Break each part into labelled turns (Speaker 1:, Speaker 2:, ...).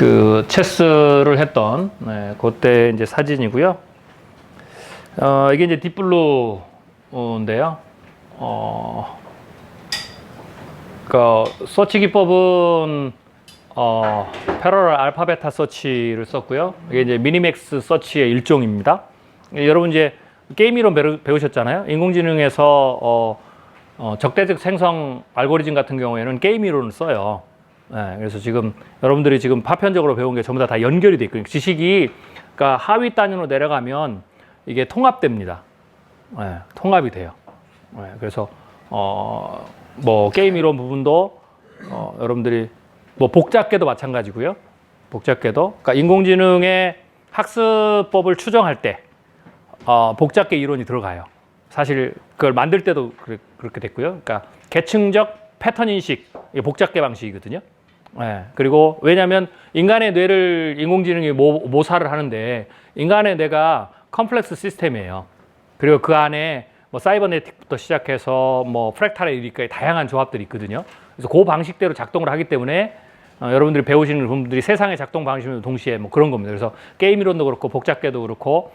Speaker 1: 그 체스를 했던 그때 이제 사진이고요. 이게 이제 딥블루인데요. 그 서치 기법은 패러럴 알파 베타 서치를 썼고요. 이게 이제 미니맥스 서치의 일종입니다. 여러분 이제 게임 이론 배우셨잖아요. 인공지능에서 적대적 생성 알고리즘 같은 경우에는 게임 이론을 써요. 그래서 지금 여러분들이 지금 파편적으로 배운 게 전부 다 연결이 돼 있거든요. 지식이 그러니까 하위 단위로 내려가면 이게 통합됩니다. 통합이 돼요. 그래서 뭐 게임 이론 부분도 여러분들이 뭐 복잡계도 마찬가지고요. 복잡계도 그러니까 인공지능의 학습법을 추정할 때 복잡계 이론이 들어가요. 사실 그걸 만들 때도 그렇게 됐고요. 그러니까 계층적 패턴 인식 복잡계 방식이거든요. 그리고 왜냐하면 인간의 뇌를 인공지능이 모사를 하는데 인간의 뇌가 컴플렉스 시스템이에요. 그리고 그 안에 뭐 사이버네틱부터 시작해서 뭐 프랙탈에 이르기까지 다양한 조합들이 있거든요. 그래서 그 방식대로 작동을 하기 때문에 여러분들이 배우시는 분들이 세상의 작동 방식과 동시에 뭐 그런 겁니다. 그래서 게임 이론도 그렇고 복잡계도 그렇고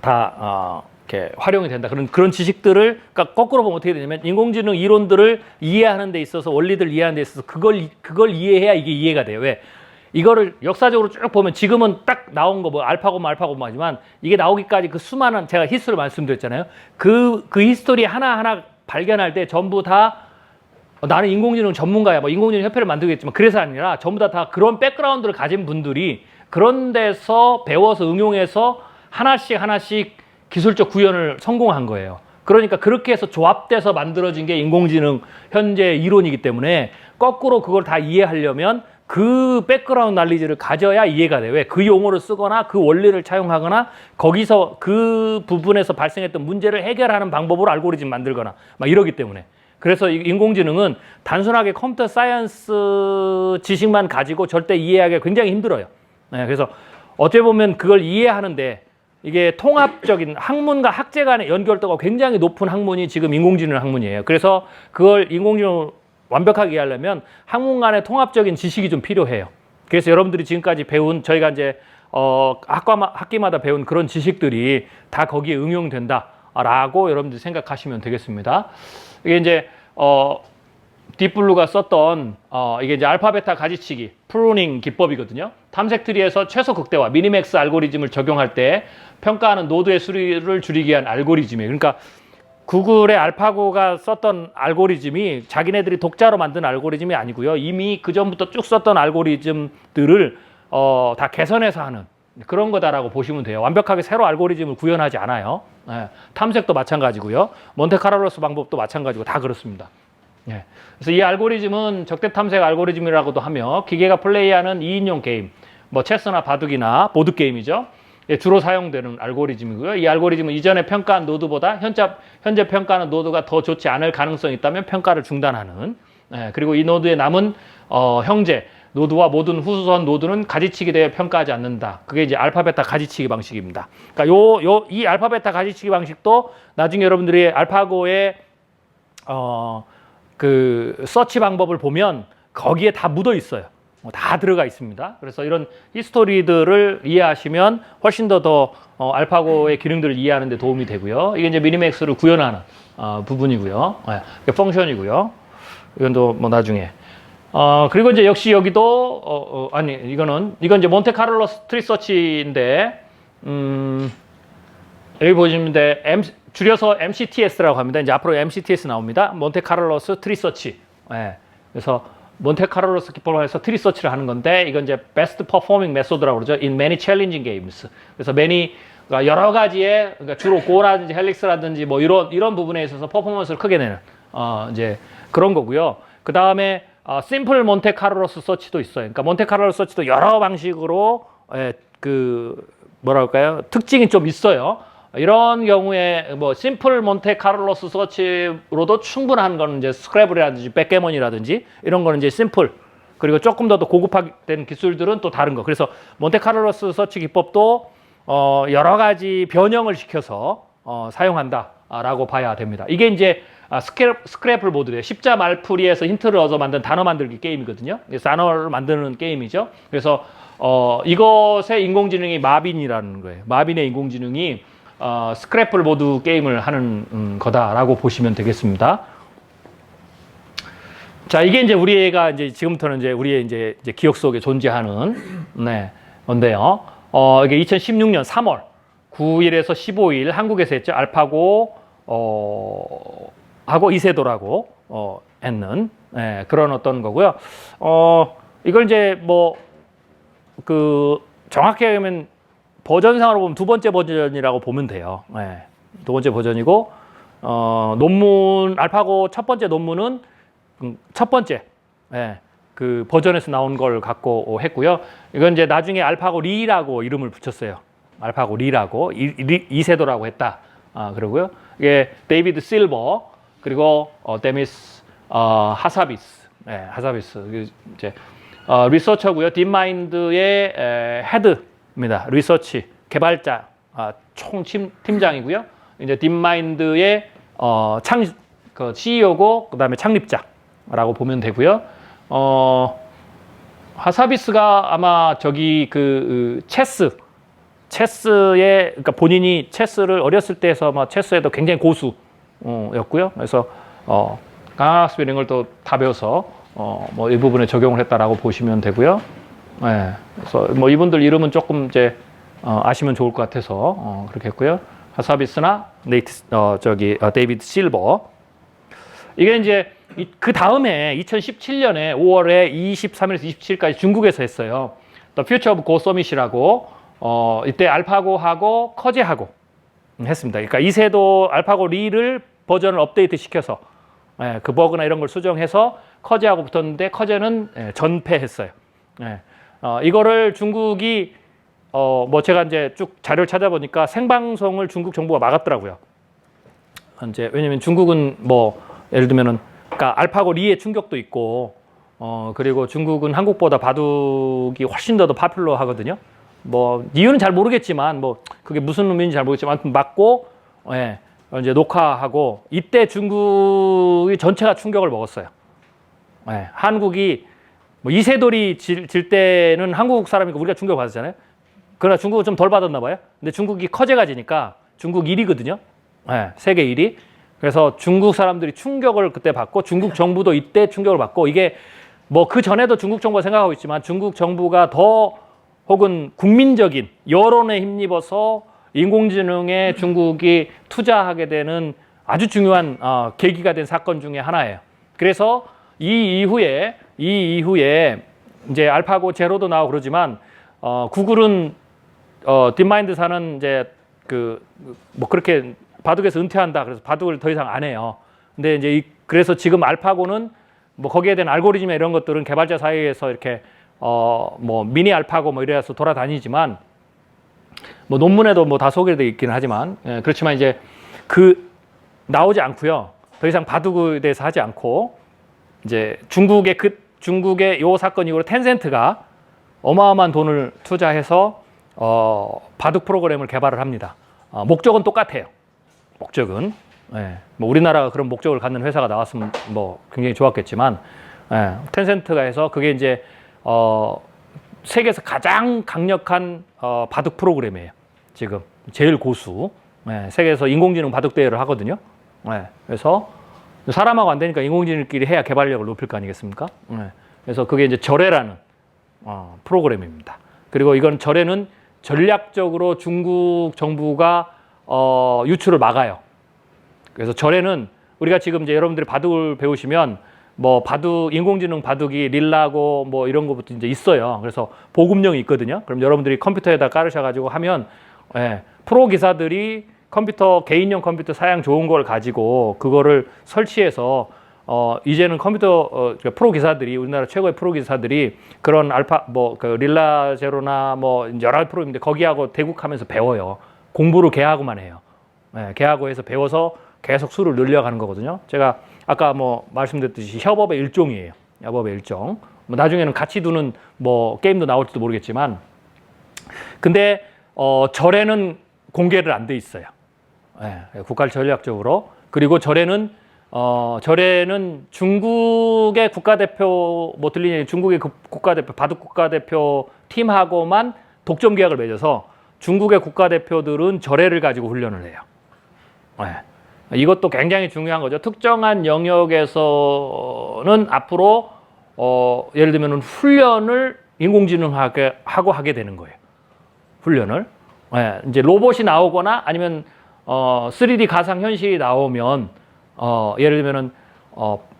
Speaker 1: 다 이렇게 활용이 된다. 그런 지식들을 그러니까 거꾸로 보면 어떻게 되냐면 인공지능 이론들을 이해하는 데 있어서 원리들 이해하는 데 있어서 그걸 이해해야 이게 이해가 돼요. 왜? 이거를 역사적으로 쭉 보면 지금은 딱 나온 거 뭐 알파고마지만 이게 나오기까지 그 수많은 제가 히스토리 말씀드렸잖아요. 그 히스토리 하나하나 발견할 때 전부 다 나는 인공지능 전문가야. 뭐 인공지능 협회를 만들겠지만 그래서 아니라 전부 다 그런 백그라운드를 가진 분들이 그런 데서 배워서 응용해서 하나씩 기술적 구현을 성공한 거예요. 그러니까 그렇게 해서 조합돼서 만들어진 게 인공지능 현재 이론이기 때문에 거꾸로 그걸 다 이해하려면 그 백그라운드 날리지를 가져야 이해가 돼요. 왜? 그 용어를 쓰거나 그 원리를 차용하거나 거기서 그 부분에서 발생했던 문제를 해결하는 방법으로 알고리즘 만들거나 막 이러기 때문에. 그래서 인공지능은 단순하게 컴퓨터 사이언스 지식만 가지고 절대 이해하기가 굉장히 힘들어요. 그래서 어떻게 보면 그걸 이해하는데 이게 통합적인 학문과 학제 간의 연결도가 굉장히 높은 학문이 지금 인공지능 학문이에요. 그래서 그걸 인공지능을 완벽하게 이해하려면 학문 간의 통합적인 지식이 좀 필요해요. 그래서 여러분들이 지금까지 배운 저희가 이제 학기마다 배운 그런 지식들이 다 거기에 응용된다라고 여러분들이 생각하시면 되겠습니다. 이게 이제 딥블루가 썼던 이게 이제 알파 베타 가지치기 프루닝 기법이거든요. 탐색 트리에서 최소 극대화 미니맥스 알고리즘을 적용할 때 평가하는 노드의 수를 줄이기 위한 알고리즘이에요. 그러니까 구글의 알파고가 썼던 알고리즘이 자기네들이 독자로 만든 알고리즘이 아니고요. 이미 그 전부터 쭉 썼던 알고리즘들을 다 개선해서 하는 그런 거다라고 보시면 돼요. 완벽하게 새로 알고리즘을 구현하지 않아요. 탐색도 마찬가지고요. 몬테카를로스 방법도 마찬가지고 다 그렇습니다. 그래서 이 알고리즘은 적대 탐색 알고리즘이라고도 하며 기계가 플레이하는 2인용 게임, 뭐 체스나 바둑이나 보드 게임이죠. 주로 사용되는 알고리즘이고요. 이 알고리즘은 이전에 평가한 노드보다 현재 평가하는 노드가 더 좋지 않을 가능성이 있다면 평가를 중단하는. 그리고 이 노드에 남은 형제 노드와 모든 후손 노드는 가지치기 대해 평가하지 않는다. 그게 이제 알파 베타 가지치기 방식입니다. 그러니까 이 알파 베타 가지치기 방식도 나중에 여러분들이 알파고의 그 서치 방법을 보면 거기에 다 묻어 있어요. 다 들어가 있습니다. 그래서 이런 히스토리들을 이해하시면 훨씬 더 알파고의 기능들을 이해하는 데 도움이 되고요. 이게 이제 미니맥스를 구현하는 부분이고요. 펑션이고요. 이건 또 뭐 나중에. 그리고 이제 역시 여기도 이건 이제 몬테카를로스 트리 서치인데 여기 보시면 줄여서 MCTS라고 합니다. 이제 앞으로 MCTS 나옵니다. 몬테카를로스 트리 서치. 그래서 몬테카를로스 기법을 해서 트리 서치를 하는 건데 이건 이제 베스트 퍼포밍 메소드라고 그러죠. In many challenging games. 그래서 그러니까 여러 가지의 그러니까 주로 고라든지 헬릭스라든지 뭐 이런 부분에 있어서 퍼포먼스를 크게 내는 이제 그런 거고요. 그 다음에 심플 몬테카를로스 서치도 있어요. 그러니까 몬테카를로스 서치도 여러 방식으로 그 뭐랄까요 특징이 좀 있어요. 이런 경우에 뭐 심플 몬테카를로스 서치로도 충분한 거는 이제 스크래블이라든지 백게먼이라든지 이런 거는 이제 심플 그리고 조금 더 고급화된 기술들은 또 다른 거. 그래서 몬테카를로스 서치 기법도 여러 가지 변형을 시켜서 사용한다라고 봐야 됩니다. 이게 이제 스크래플 보드래요. 십자 말풀이에서 힌트를 얻어 만든 단어 만들기 게임이거든요. 그래서 단어를 만드는 게임이죠. 그래서 이것의 인공지능이 마빈이라는 거예요. 마빈의 인공지능이 스크래플 보드 게임을 하는 거다라고 보시면 되겠습니다. 자, 이게 이제 우리 애가 이제 지금부터는 이제 우리의 이제 기억 속에 존재하는 건데요. 이게 2016년 3월 9일에서 15일 한국에서 했죠. 알파고 하고 이세돌하고 했는 그런 어떤 거고요. 이걸 이제 뭐 정확히 하면 버전상으로 보면 두 번째 버전이라고 보면 돼요. 두 번째 버전이고 논문 알파고 첫 번째 논문은 첫 번째 그 버전에서 나온 걸 갖고 했고요. 이건 이제 나중에 알파고 리라고 이름을 붙였어요. 알파고 리라고 이세도라고 했다. 그러고요. 이게 데이비드 실버 그리고 데미스 하사비스, 하사비스 이제 리서처고요. 딥마인드의 헤드입니다. 리서치 개발자 총 팀장이고요. 이제 딥마인드의 CEO고 그다음에 창립자라고 보면 되고요. 하사비스가 아마 저기 체스에 그러니까 본인이 체스를 어렸을 때 해서 막 체스에도 굉장히 고수였고요. 그래서 강학습 이런 걸 또 다 배워서 뭐 이 부분에 적용을 했다라고 보시면 되고요. 그래서 뭐 이분들 이름은 조금 이제 아시면 좋을 것 같아서 그렇게 했고요. 하사비스나 데이비드 실버. 이게 이제 그 다음에 2017년에 5월에 23일에서 27일까지 중국에서 했어요. The Future of Go Summit이라고 이때 알파고하고 커제하고 했습니다. 그러니까 이세도 알파고 리를 버전을 업데이트 시켜서 그 버그나 이런 걸 수정해서 커제하고 붙었는데 커제는 전패했어요. 이거를 중국이 뭐 제가 이제 쭉 자료를 찾아보니까 생방송을 중국 정부가 막았더라고요. 이제 왜냐면 중국은 뭐 예를 들면은 그러니까 알파고 리의 충격도 있고 그리고 중국은 한국보다 바둑이 훨씬 더 파퓰러 하거든요. 뭐 이유는 잘 모르겠지만 뭐 그게 무슨 의미인지 잘 모르겠지만 아무튼 맞고 이제 녹화하고 이때 중국이 전체가 충격을 먹었어요. 한국이 뭐 이세돌이 질 때는 한국 사람이니까 우리가 충격 받았잖아요. 그러나 중국은 좀 덜 받았나 봐요. 근데 중국이 커제가 지니까 중국 1위거든요. 세계 1위. 그래서 중국 사람들이 충격을 그때 받고 중국 정부도 이때 충격을 받고 이게 뭐 그 전에도 중국 정부가 생각하고 있지만 중국 정부가 더 혹은 국민적인 여론에 힘입어서 인공지능에 중국이 투자하게 되는 아주 중요한 계기가 된 사건 중에 하나예요. 그래서 이 이후에 이제 알파고 제로도 나오고 그러지만 구글은 딥마인드사는 이제 뭐 그렇게 바둑에서 은퇴한다. 그래서 바둑을 더 이상 안 해요. 근데 이제 그래서 지금 알파고는 뭐 거기에 대한 알고리즘이나 이런 것들은 개발자 사이에서 이렇게 뭐 미니 알파고 뭐 이래서 돌아다니지만 뭐 논문에도 뭐 다 소개되어 있기는 하지만 그렇지만 이제 나오지 않고요. 더 이상 바둑에 대해서 하지 않고 이제 중국의 요 사건 이후로 텐센트가 어마어마한 돈을 투자해서 바둑 프로그램을 개발을 합니다. 목적은 똑같아요. 목적은 뭐 우리나라가 그런 목적을 갖는 회사가 나왔으면 뭐 굉장히 좋았겠지만 텐센트가 해서 그게 이제 세계에서 가장 강력한 바둑 프로그램이에요. 지금 제일 고수. 세계에서 인공지능 바둑 대회를 하거든요. 그래서 사람하고 안 되니까 인공지능끼리 해야 개발력을 높일 거 아니겠습니까? 그래서 그게 이제 절에라는 프로그램입니다. 그리고 이건 절에는 전략적으로 중국 정부가 유출을 막아요. 그래서 절에는 우리가 지금 이제 여러분들이 바둑을 배우시면 뭐 인공지능 바둑이 릴라고 뭐 이런 것부터 이제 있어요. 그래서 보급령이 있거든요. 그럼 여러분들이 컴퓨터에다 깔으셔가지고 하면 프로 기사들이 개인용 컴퓨터 사양 좋은 걸 가지고 그거를 설치해서 이제는 프로 기사들이 우리나라 최고의 프로 기사들이 그런 릴라 제로나 뭐 여러 프로인데 거기하고 대국하면서 배워요. 공부를 걔하고만 해요. 걔하고 해서 배워서 계속 수를 늘려가는 거거든요. 제가 아까 뭐 말씀드렸듯이 협업의 일종이에요. 협업의 일종. 뭐 나중에는 같이 두는 뭐 게임도 나올지도 모르겠지만, 근데 절에는 공개를 안 돼 있어요. 국가 전략적으로. 그리고 절에는 절에는 중국의 국가대표 뭐 들리냐 중국의 국가대표 바둑 국가대표 팀하고만 독점 계약을 맺어서 중국의 국가대표들은 절에를 가지고 훈련을 해요. 네. 이것도 굉장히 중요한 거죠. 특정한 영역에서는 앞으로 예를 들면 훈련을 인공지능하고 하게 되는 거예요. 훈련을. 네. 이제 로봇이 나오거나 아니면 3D 가상 현실이 나오면 예를 들면은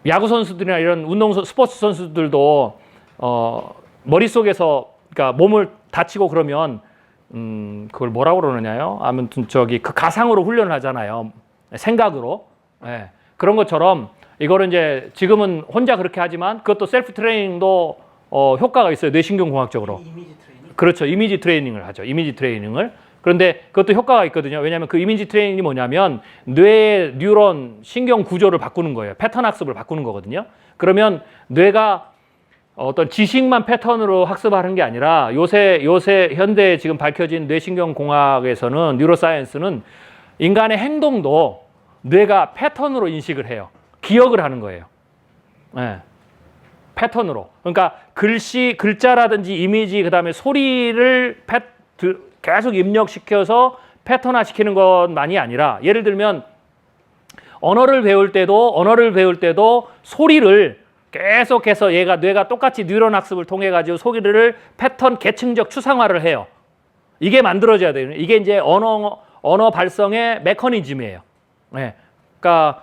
Speaker 1: 야구 선수들이나 이런 스포츠 선수들도 머릿속에서 그러니까 몸을 다치고 그러면 그걸 뭐라고 그러느냐요? 아무튼 그 가상으로 훈련을 하잖아요. 생각으로. 예. 그런 것처럼 이거를 이제 지금은 혼자 그렇게 하지만 그것도 셀프 트레이닝도 효과가 있어요. 뇌신경 공학적으로.
Speaker 2: 이미지 트레이닝?
Speaker 1: 그렇죠. 이미지 트레이닝을 하죠. 이미지 트레이닝을. 그런데 그것도 효과가 있거든요. 왜냐하면 그 이미지 트레이닝이 뭐냐면 뇌의 뉴런 신경 구조를 바꾸는 거예요. 패턴 학습을 바꾸는 거거든요. 그러면 뇌가 어떤 지식만 패턴으로 학습하는 게 아니라 요새 현대에 지금 밝혀진 뇌신경 공학에서는 뉴로사이언스는 인간의 행동도 뇌가 패턴으로 인식을 해요. 기억을 하는 거예요. 네. 패턴으로. 그러니까 글자라든지 이미지 그다음에 소리를 계속 입력시켜서 패턴화 시키는 것만이 아니라 예를 들면 언어를 배울 때도 소리를 계속해서 뇌가 똑같이 뉴런 학습을 통해 가지고 소리를 패턴 계층적 추상화를 해요. 이게 만들어져야 돼요. 이게 이제 언어 발성의 메커니즘이에요. 네. 그러니까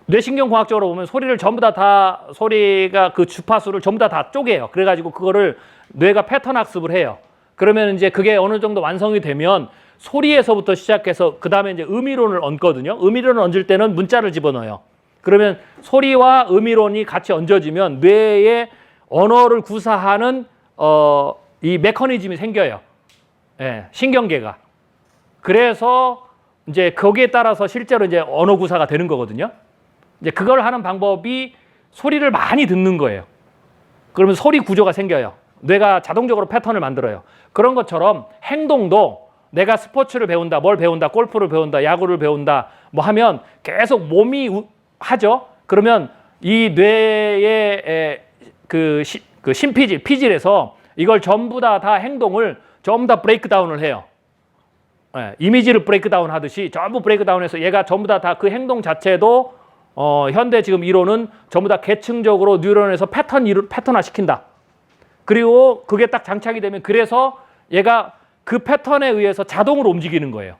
Speaker 1: 뇌신경 공학적으로 보면 소리를 전부 다 소리가 그 주파수를 전부 다 쪼개요. 그래가지고 그거를 뇌가 패턴 학습을 해요. 그러면 이제 그게 어느 정도 완성이 되면 소리에서부터 시작해서 그 다음에 이제 의미론을 얹거든요. 의미론을 얹을 때는 문자를 집어넣어요. 그러면 소리와 의미론이 같이 얹어지면 뇌에 언어를 구사하는 이 메커니즘이 생겨요. 예, 신경계가. 그래서 이제 거기에 따라서 실제로 이제 언어 구사가 되는 거거든요. 이제 그걸 하는 방법이 소리를 많이 듣는 거예요. 그러면 소리 구조가 생겨요. 뇌가 자동적으로 패턴을 만들어요. 그런 것처럼 행동도 내가 스포츠를 배운다, 뭘 배운다, 골프를 배운다, 야구를 배운다, 뭐 하면 계속 몸이 하죠. 그러면 이 뇌의 그 피질에서 이걸 전부 다 행동을 전부 다 브레이크다운을 해요. 예, 이미지를 브레이크다운 하듯이 전부 브레이크다운해서 얘가 전부 다 그 행동 자체도 현대 지금 이론은 전부 다 계층적으로 뉴런에서 패턴화 시킨다. 그리고 그게 딱 장착이 되면 그래서 얘가 그 패턴에 의해서 자동으로 움직이는 거예요.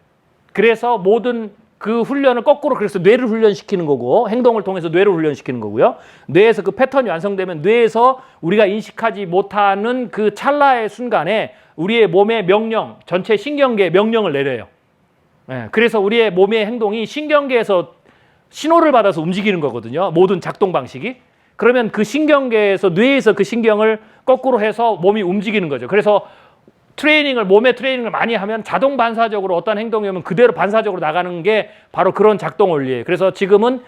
Speaker 1: 그래서 모든 그 훈련을 거꾸로 그래서 뇌를 훈련시키는 거고 행동을 통해서 뇌를 훈련시키는 거고요. 뇌에서 그 패턴이 완성되면 뇌에서 우리가 인식하지 못하는 그 찰나의 순간에 우리의 몸의 명령, 전체 신경계에 명령을 내려요. 예, 그래서 우리의 몸의 행동이 신경계에서 신호를 받아서 움직이는 거거든요. 모든 작동 방식이. 그러면 그 신경계에서 뇌에서 그 신경을 거꾸로 해서 몸이 움직이는 거죠. 그래서 몸의 트레이닝을 많이 하면 자동 반사적으로 어떤 행동이 오면 그대로 반사적으로 나가는 게 바로 그런 작동 원리예요. 그래서 지금은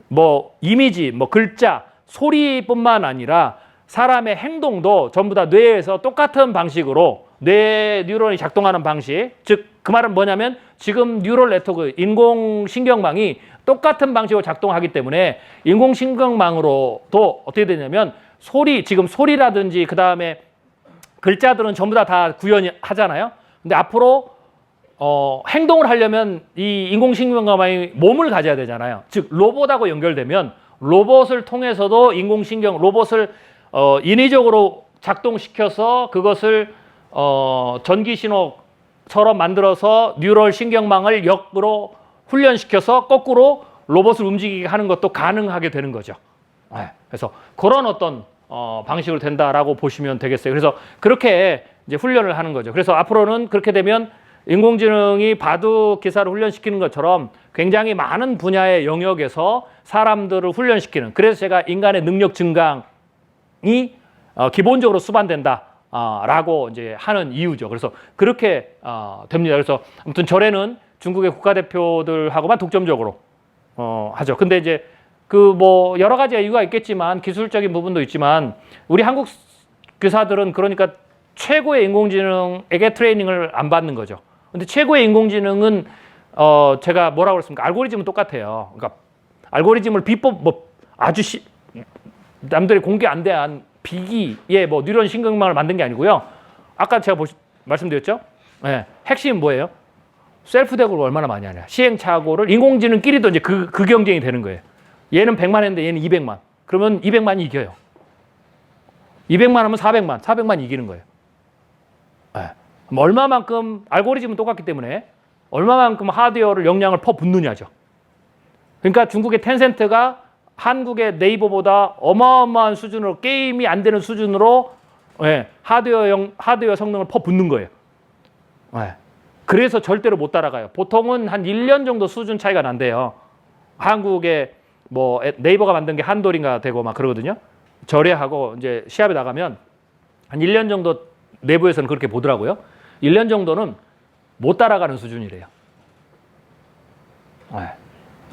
Speaker 1: 뭐 이미지, 뭐 글자, 소리뿐만 아니라 사람의 행동도 전부 다 뇌에서 똑같은 방식으로 뇌 뉴런이 작동하는 방식, 즉 그 말은 뭐냐면 지금 뉴럴 네트워크, 인공신경망이 똑같은 방식으로 작동하기 때문에 인공신경망으로도 어떻게 되냐면 지금 소리라든지 그 다음에 글자들은 전부 다 구현이 하잖아요. 근데 앞으로 행동을 하려면 이 인공신경망이 몸을 가져야 되잖아요. 즉 로봇하고 연결되면 로봇을 통해서도 로봇을 인위적으로 작동시켜서 그것을 전기 신호처럼 만들어서 뉴럴 신경망을 역으로 훈련시켜서 거꾸로 로봇을 움직이게 하는 것도 가능하게 되는 거죠. 그래서 그런 어떤 방식으로 된다라고 보시면 되겠어요. 그래서 그렇게 이제 훈련을 하는 거죠. 그래서 앞으로는 그렇게 되면 인공지능이 바둑 기사를 훈련시키는 것처럼 굉장히 많은 분야의 영역에서 사람들을 훈련시키는, 그래서 제가 인간의 능력 증강이 기본적으로 수반된다라고 이제 하는 이유죠. 그래서 그렇게 됩니다. 그래서 아무튼 절에는 중국의 국가대표들하고만 독점적으로 하죠. 근데 이제 그 뭐 여러 가지 이유가 있겠지만 기술적인 부분도 있지만 우리 한국 교사들은 그러니까 최고의 인공지능에게 트레이닝을 안 받는 거죠. 근데 최고의 인공지능은 제가 뭐라고 그랬습니까? 알고리즘은 똑같아요. 그러니까 알고리즘을 비법 뭐 아주 남들이 공개 안 돼한 비기의 뭐 뉴런 신경망을 만든 게 아니고요. 아까 제가 말씀드렸죠. 네, 핵심은 뭐예요? 셀프 대고를 얼마나 많이 하냐. 시행착오를 인공지능끼리도 이제 그 경쟁이 되는 거예요. 얘는 100만 했는데 얘는 200만. 그러면 200만이 이겨요. 200만 하면 400만, 400만 이기는 거예요. 네. 얼마만큼 알고리즘은 똑같기 때문에 얼마만큼 하드웨어를 역량을 퍼붓느냐죠. 그러니까 중국의 텐센트가 한국의 네이버보다 어마어마한 수준으로 게임이 안 되는 수준으로 하드웨어 성능을 퍼붓는 거예요. 그래서 절대로 못 따라가요. 보통은 한 1년 정도 수준 차이가 난대요. 한국의 뭐 네이버가 만든 게 한돌인가 되고 막 그러거든요. 절에하고 이제 시합에 나가면 한 1년 정도 내부에서는 그렇게 보더라고요. 1년 정도는 못 따라가는 수준이래요.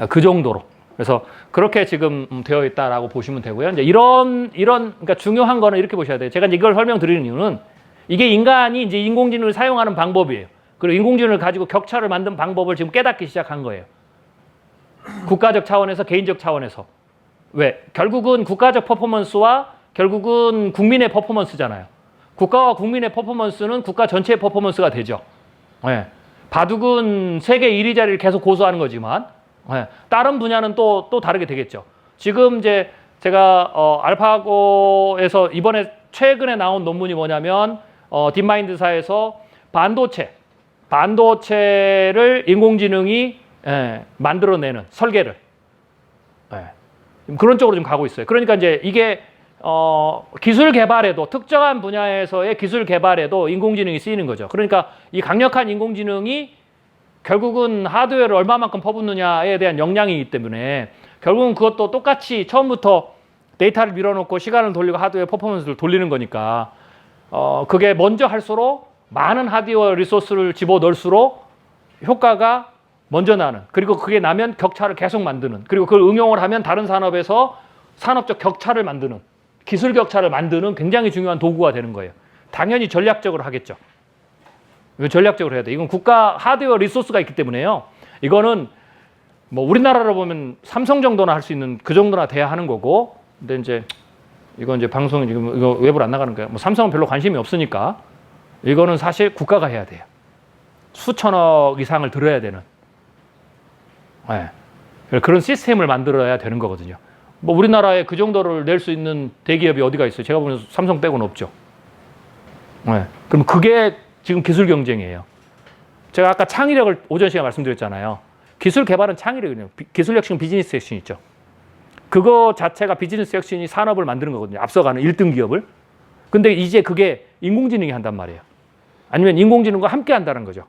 Speaker 1: 그 정도로. 그래서 그렇게 지금 되어 있다라고 보시면 되고요. 이제 이런 그러니까 중요한 거는 이렇게 보셔야 돼요. 제가 이걸 설명드리는 이유는 이게 인간이 이제 인공지능을 사용하는 방법이에요. 그리고 인공지능을 가지고 격차를 만든 방법을 지금 깨닫기 시작한 거예요. 국가적 차원에서 개인적 차원에서. 왜? 결국은 국가적 퍼포먼스와 결국은 국민의 퍼포먼스잖아요. 국가와 국민의 퍼포먼스는 국가 전체의 퍼포먼스가 되죠. 바둑은 세계 1위 자리를 계속 고수하는 거지만 다른 분야는 또 다르게 되겠죠. 지금 이제 제가 알파고에서 이번에 최근에 나온 논문이 뭐냐면 딥마인드사에서 반도체를 인공지능이 만들어내는 설계를 그런 쪽으로 좀 가고 있어요. 그러니까 이제 이게 기술 개발에도 특정한 분야에서의 기술 개발에도 인공지능이 쓰이는 거죠. 그러니까 이 강력한 인공지능이 결국은 하드웨어를 얼마만큼 퍼붓느냐에 대한 역량이기 때문에 결국은 그것도 똑같이 처음부터 데이터를 밀어넣고 시간을 돌리고 하드웨어 퍼포먼스를 돌리는 거니까 그게 먼저 할수록 많은 하드웨어 리소스를 집어넣을수록 효과가 먼저 나는, 그리고 그게 나면 격차를 계속 만드는, 그리고 그걸 응용을 하면 다른 산업에서 산업적 격차를 만드는, 기술 격차를 만드는 굉장히 중요한 도구가 되는 거예요. 당연히 전략적으로 하겠죠. 이건 전략적으로 해야 돼. 이건 국가 하드웨어 리소스가 있기 때문에요. 이거는 뭐 우리나라로 보면 삼성 정도나 할 수 있는 그 정도나 돼야 하는 거고, 근데 이제 이건 이제 방송이 지금 이거 외부로 안 나가는 거야. 뭐 삼성은 별로 관심이 없으니까 이거는 사실 국가가 해야 돼요. 수천억 이상을 들어야 되는. 그런 시스템을 만들어야 되는 거거든요. 뭐 우리나라에 그 정도를 낼 수 있는 대기업이 어디가 있어요? 제가 보는 삼성 빼고는 없죠. 그럼 그게 지금 기술 경쟁이에요. 제가 아까 창의력을 오전 시간에 말씀드렸잖아요. 기술 개발은 창의력이에요. 기술 혁신, 비즈니스 혁신 있죠. 그거 자체가 비즈니스 혁신이 산업을 만드는 거거든요. 앞서가는 1등 기업을. 근데 이제 그게 인공지능이 한단 말이에요. 아니면 인공지능과 함께 한다는 거죠.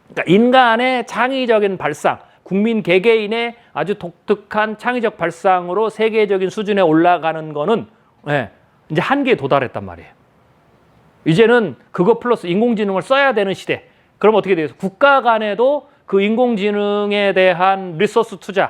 Speaker 1: 그러니까 인간의 창의적인 발상, 국민 개개인의 아주 독특한 창의적 발상으로 세계적인 수준에 올라가는 거는 이제 한계에 도달했단 말이에요. 이제는 그거 플러스 인공지능을 써야 되는 시대. 그럼 어떻게 돼요? 국가 간에도 그 인공지능에 대한 리소스 투자가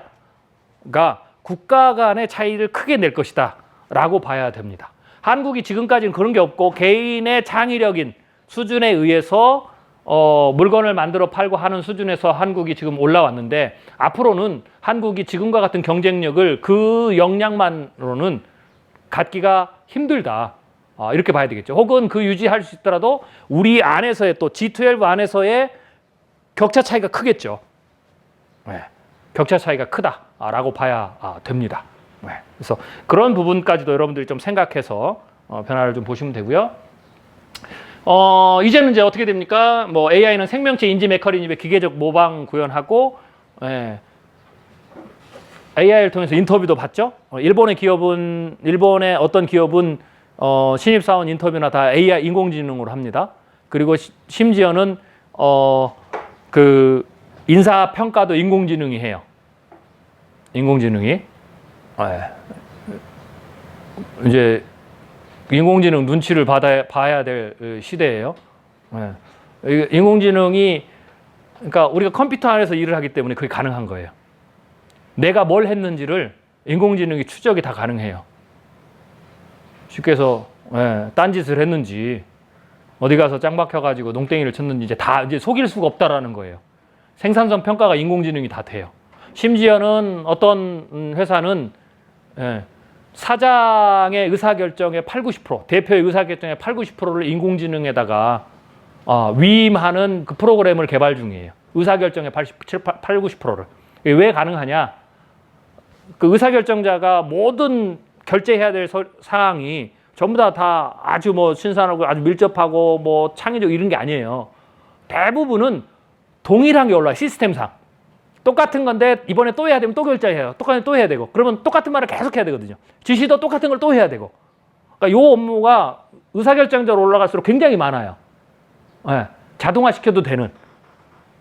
Speaker 1: 국가 간의 차이를 크게 낼 것이다 라고 봐야 됩니다. 한국이 지금까지는 그런 게 없고 개인의 창의력인 수준에 의해서 물건을 만들어 팔고 하는 수준에서 한국이 지금 올라왔는데, 앞으로는 한국이 지금과 같은 경쟁력을 그 역량만으로는 갖기가 힘들다. 이렇게 봐야 되겠죠. 혹은 그 유지할 수 있더라도 우리 안에서의 또 G12 안에서의 격차 차이가 크겠죠. 격차 차이가 크다라고 봐야 됩니다. 그래서 그런 부분까지도 여러분들이 좀 생각해서 변화를 좀 보시면 되고요. 이제는 이제 어떻게 됩니까? 뭐 AI는 생명체 인지 메커니즘의 기계적 모방 구현하고, AI를 통해서 인터뷰도 봤죠. 일본의 어떤 기업은 신입사원 인터뷰나 다 AI 인공지능으로 합니다. 그리고 심지어는 그 인사 평가도 인공지능이 해요. 인공지능이 이제 인공지능 눈치를 봐야 될 시대예요. 인공지능이, 그러니까 우리가 컴퓨터 안에서 일을 하기 때문에 그게 가능한 거예요. 내가 뭘 했는지를 인공지능이 추적이 다 가능해요. 쉽게 해서 딴짓을 했는지, 어디 가서 짱 박혀가지고 농땡이를 쳤는지 이제 속일 수가 없다라는 거예요. 생산성 평가가 인공지능이 다 돼요. 심지어는 어떤 회사는 사장의 의사결정의 8, 90%, 대표의 의사결정의 8, 90%를 인공지능에다가 위임하는 그 프로그램을 개발 중이에요. 의사결정의 8, 90%를. 왜 가능하냐? 그 의사결정자가 모든 결제해야 될 사항이 전부 다 아주 뭐 신선하고 아주 밀접하고 뭐 창의적 이런 게 아니에요. 대부분은 동일한 게 올라와요. 시스템상. 똑같은 건데 이번에 또 해야 되면 또 결제해요. 똑같은 또 해야 되고. 그러면 똑같은 말을 계속 해야 되거든요. 지시도 똑같은 걸 또 해야 되고. 그러니까 이 업무가 의사결정자로 올라갈수록 굉장히 많아요. 네, 자동화 시켜도 되는.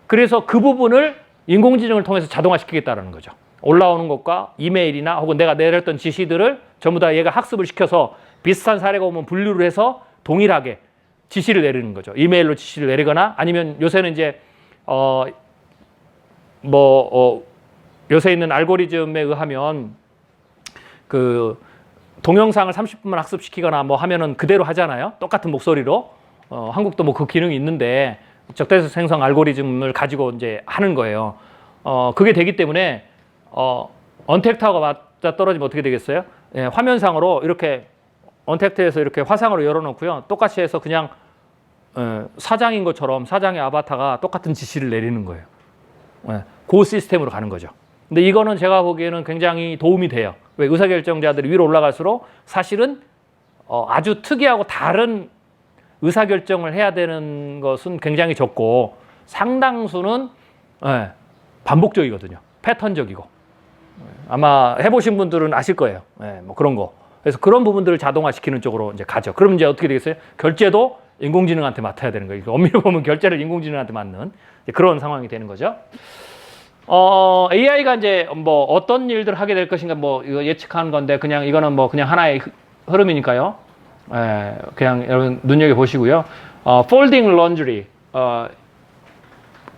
Speaker 1: 그래서 그 부분을 인공지능을 통해서 자동화 시키겠다는 거죠. 올라오는 것과 이메일이나 혹은 내가 내렸던 지시들을 전부 다 얘가 학습을 시켜서 비슷한 사례가 오면 분류를 해서 동일하게 지시를 내리는 거죠. 이메일로 지시를 내리거나 아니면 요새는 이제 요새 있는 알고리즘에 의하면 그 동영상을 30분만 학습시키거나 뭐 하면은 그대로 하잖아요. 똑같은 목소리로. 한국도 뭐 그 기능이 있는데 적대적 생성 알고리즘을 가지고 이제 하는 거예요. 그게 되기 때문에 언택트하고 맞아 떨어지면 어떻게 되겠어요? 예, 화면상으로 이렇게 언택트에서 이렇게 화상으로 열어놓고요. 똑같이 해서 그냥 사장인 것처럼 사장의 아바타가 똑같은 지시를 내리는 거예요. 예, 그 시스템으로 가는 거죠. 근데 이거는 제가 보기에는 굉장히 도움이 돼요. 왜 의사결정자들이 위로 올라갈수록 사실은 아주 특이하고 다른 의사결정을 해야 되는 것은 굉장히 적고 상당수는 반복적이거든요. 패턴적이고. 아마 해보신 분들은 아실 거예요. 뭐 그런 거. 그래서 그런 부분들을 자동화시키는 쪽으로 이제 가죠. 그럼 이제 어떻게 되겠어요? 결제도 인공지능한테 맡아야 되는 거예요. 엄밀히 보면 결제를 인공지능한테 맡는 그런 상황이 되는 거죠. AI가 이제 뭐 어떤 일들을 하게 될 것인가 뭐 이거 예측하는 건데 그냥 이거는 뭐 그냥 하나의 흐름이니까요. 그냥 여러분 눈여겨 보시고요. 폴딩 런드리,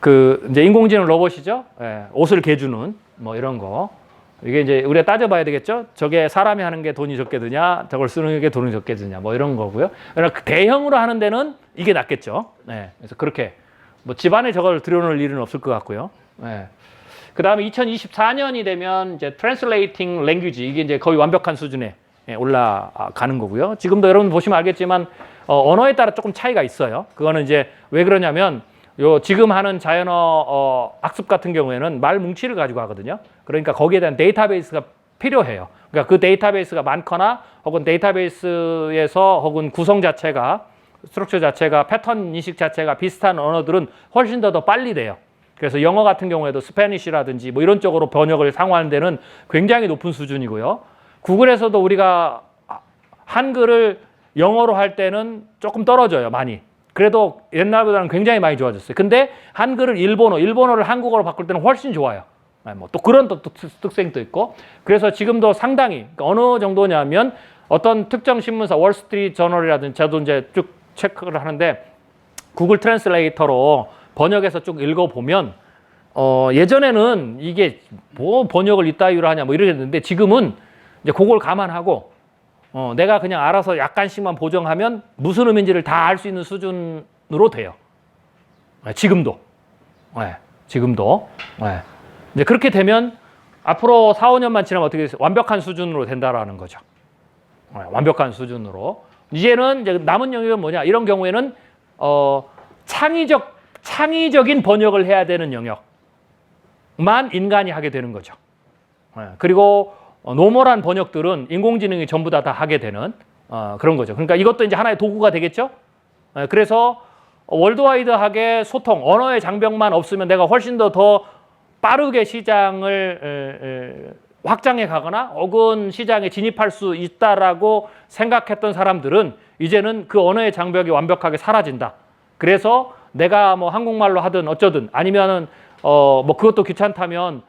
Speaker 1: 그 이제 인공지능 로봇이죠. 옷을 개주는 뭐 이런 거. 이게 이제 우리가 따져봐야 되겠죠. 저게 사람이 하는 게 돈이 적게 드냐, 저걸 쓰는 게 돈이 적게 드냐, 뭐 이런 거고요. 그러나 대형으로 하는 데는 이게 낫겠죠. 그래서 그렇게 뭐 집안에 저걸 들여놓을 일은 없을 것 같고요. 그 다음에 2024년이 되면 이제 Translating Language 이게 이제 거의 완벽한 수준에 올라가는 거고요. 지금도 여러분 보시면 알겠지만 언어에 따라 조금 차이가 있어요. 그거는 이제 왜 그러냐면 지금 하는 자연어 학습 같은 경우에는 말 뭉치를 가지고 하거든요. 그러니까 거기에 대한 데이터베이스가 필요해요. 그러니까 그 데이터베이스가 많거나 혹은 데이터베이스에서 혹은 구성 자체가 스트럭처 자체가 패턴 인식 자체가 비슷한 언어들은 훨씬 더 빨리 돼요. 그래서 영어 같은 경우에도 스페니쉬라든지 뭐 이런 쪽으로 번역을 상호하는 데는 굉장히 높은 수준이고요. 구글에서도 우리가 한글을 영어로 할 때는 조금 떨어져요, 많이. 그래도 옛날보다는 굉장히 많이 좋아졌어요. 근데 한글을 일본어를 한국어로 바꿀 때는 훨씬 좋아요. 뭐 또 그런 또 특성도 있고. 그래서 지금도 상당히 어느 정도냐면 어떤 특정 신문사 월스트리트 저널이라든지 저도 이제 쭉 체크를 하는데 구글 트랜슬레이터로 번역해서 쭉 읽어보면 예전에는 이게 뭐 번역을 이따위로 하냐 뭐 이러겠는데 지금은 이제 그걸 감안하고 내가 그냥 알아서 약간씩만 보정하면 무슨 의미인지를 다 알 수 있는 수준으로 돼요. 지금도. 지금도. 이제 그렇게 되면 앞으로 4, 5년만 지나면 어떻게 됐어요? 완벽한 수준으로 된다라는 거죠. 완벽한 수준으로. 이제는 이제 남은 영역은 뭐냐? 이런 경우에는 창의적인 번역을 해야 되는 영역만 인간이 하게 되는 거죠. 그리고 노멀한 번역들은 인공지능이 전부 다 하게 되는 그런 거죠. 그러니까 이것도 이제 하나의 도구가 되겠죠. 그래서 월드와이드하게 소통, 언어의 장벽만 없으면 내가 훨씬 더 빠르게 시장을 확장해 가거나 혹은 시장에 진입할 수 있다라고 생각했던 사람들은 이제는 그 언어의 장벽이 완벽하게 사라진다. 그래서 내가 뭐 한국말로 하든 어쩌든 아니면은 뭐 그것도 귀찮다면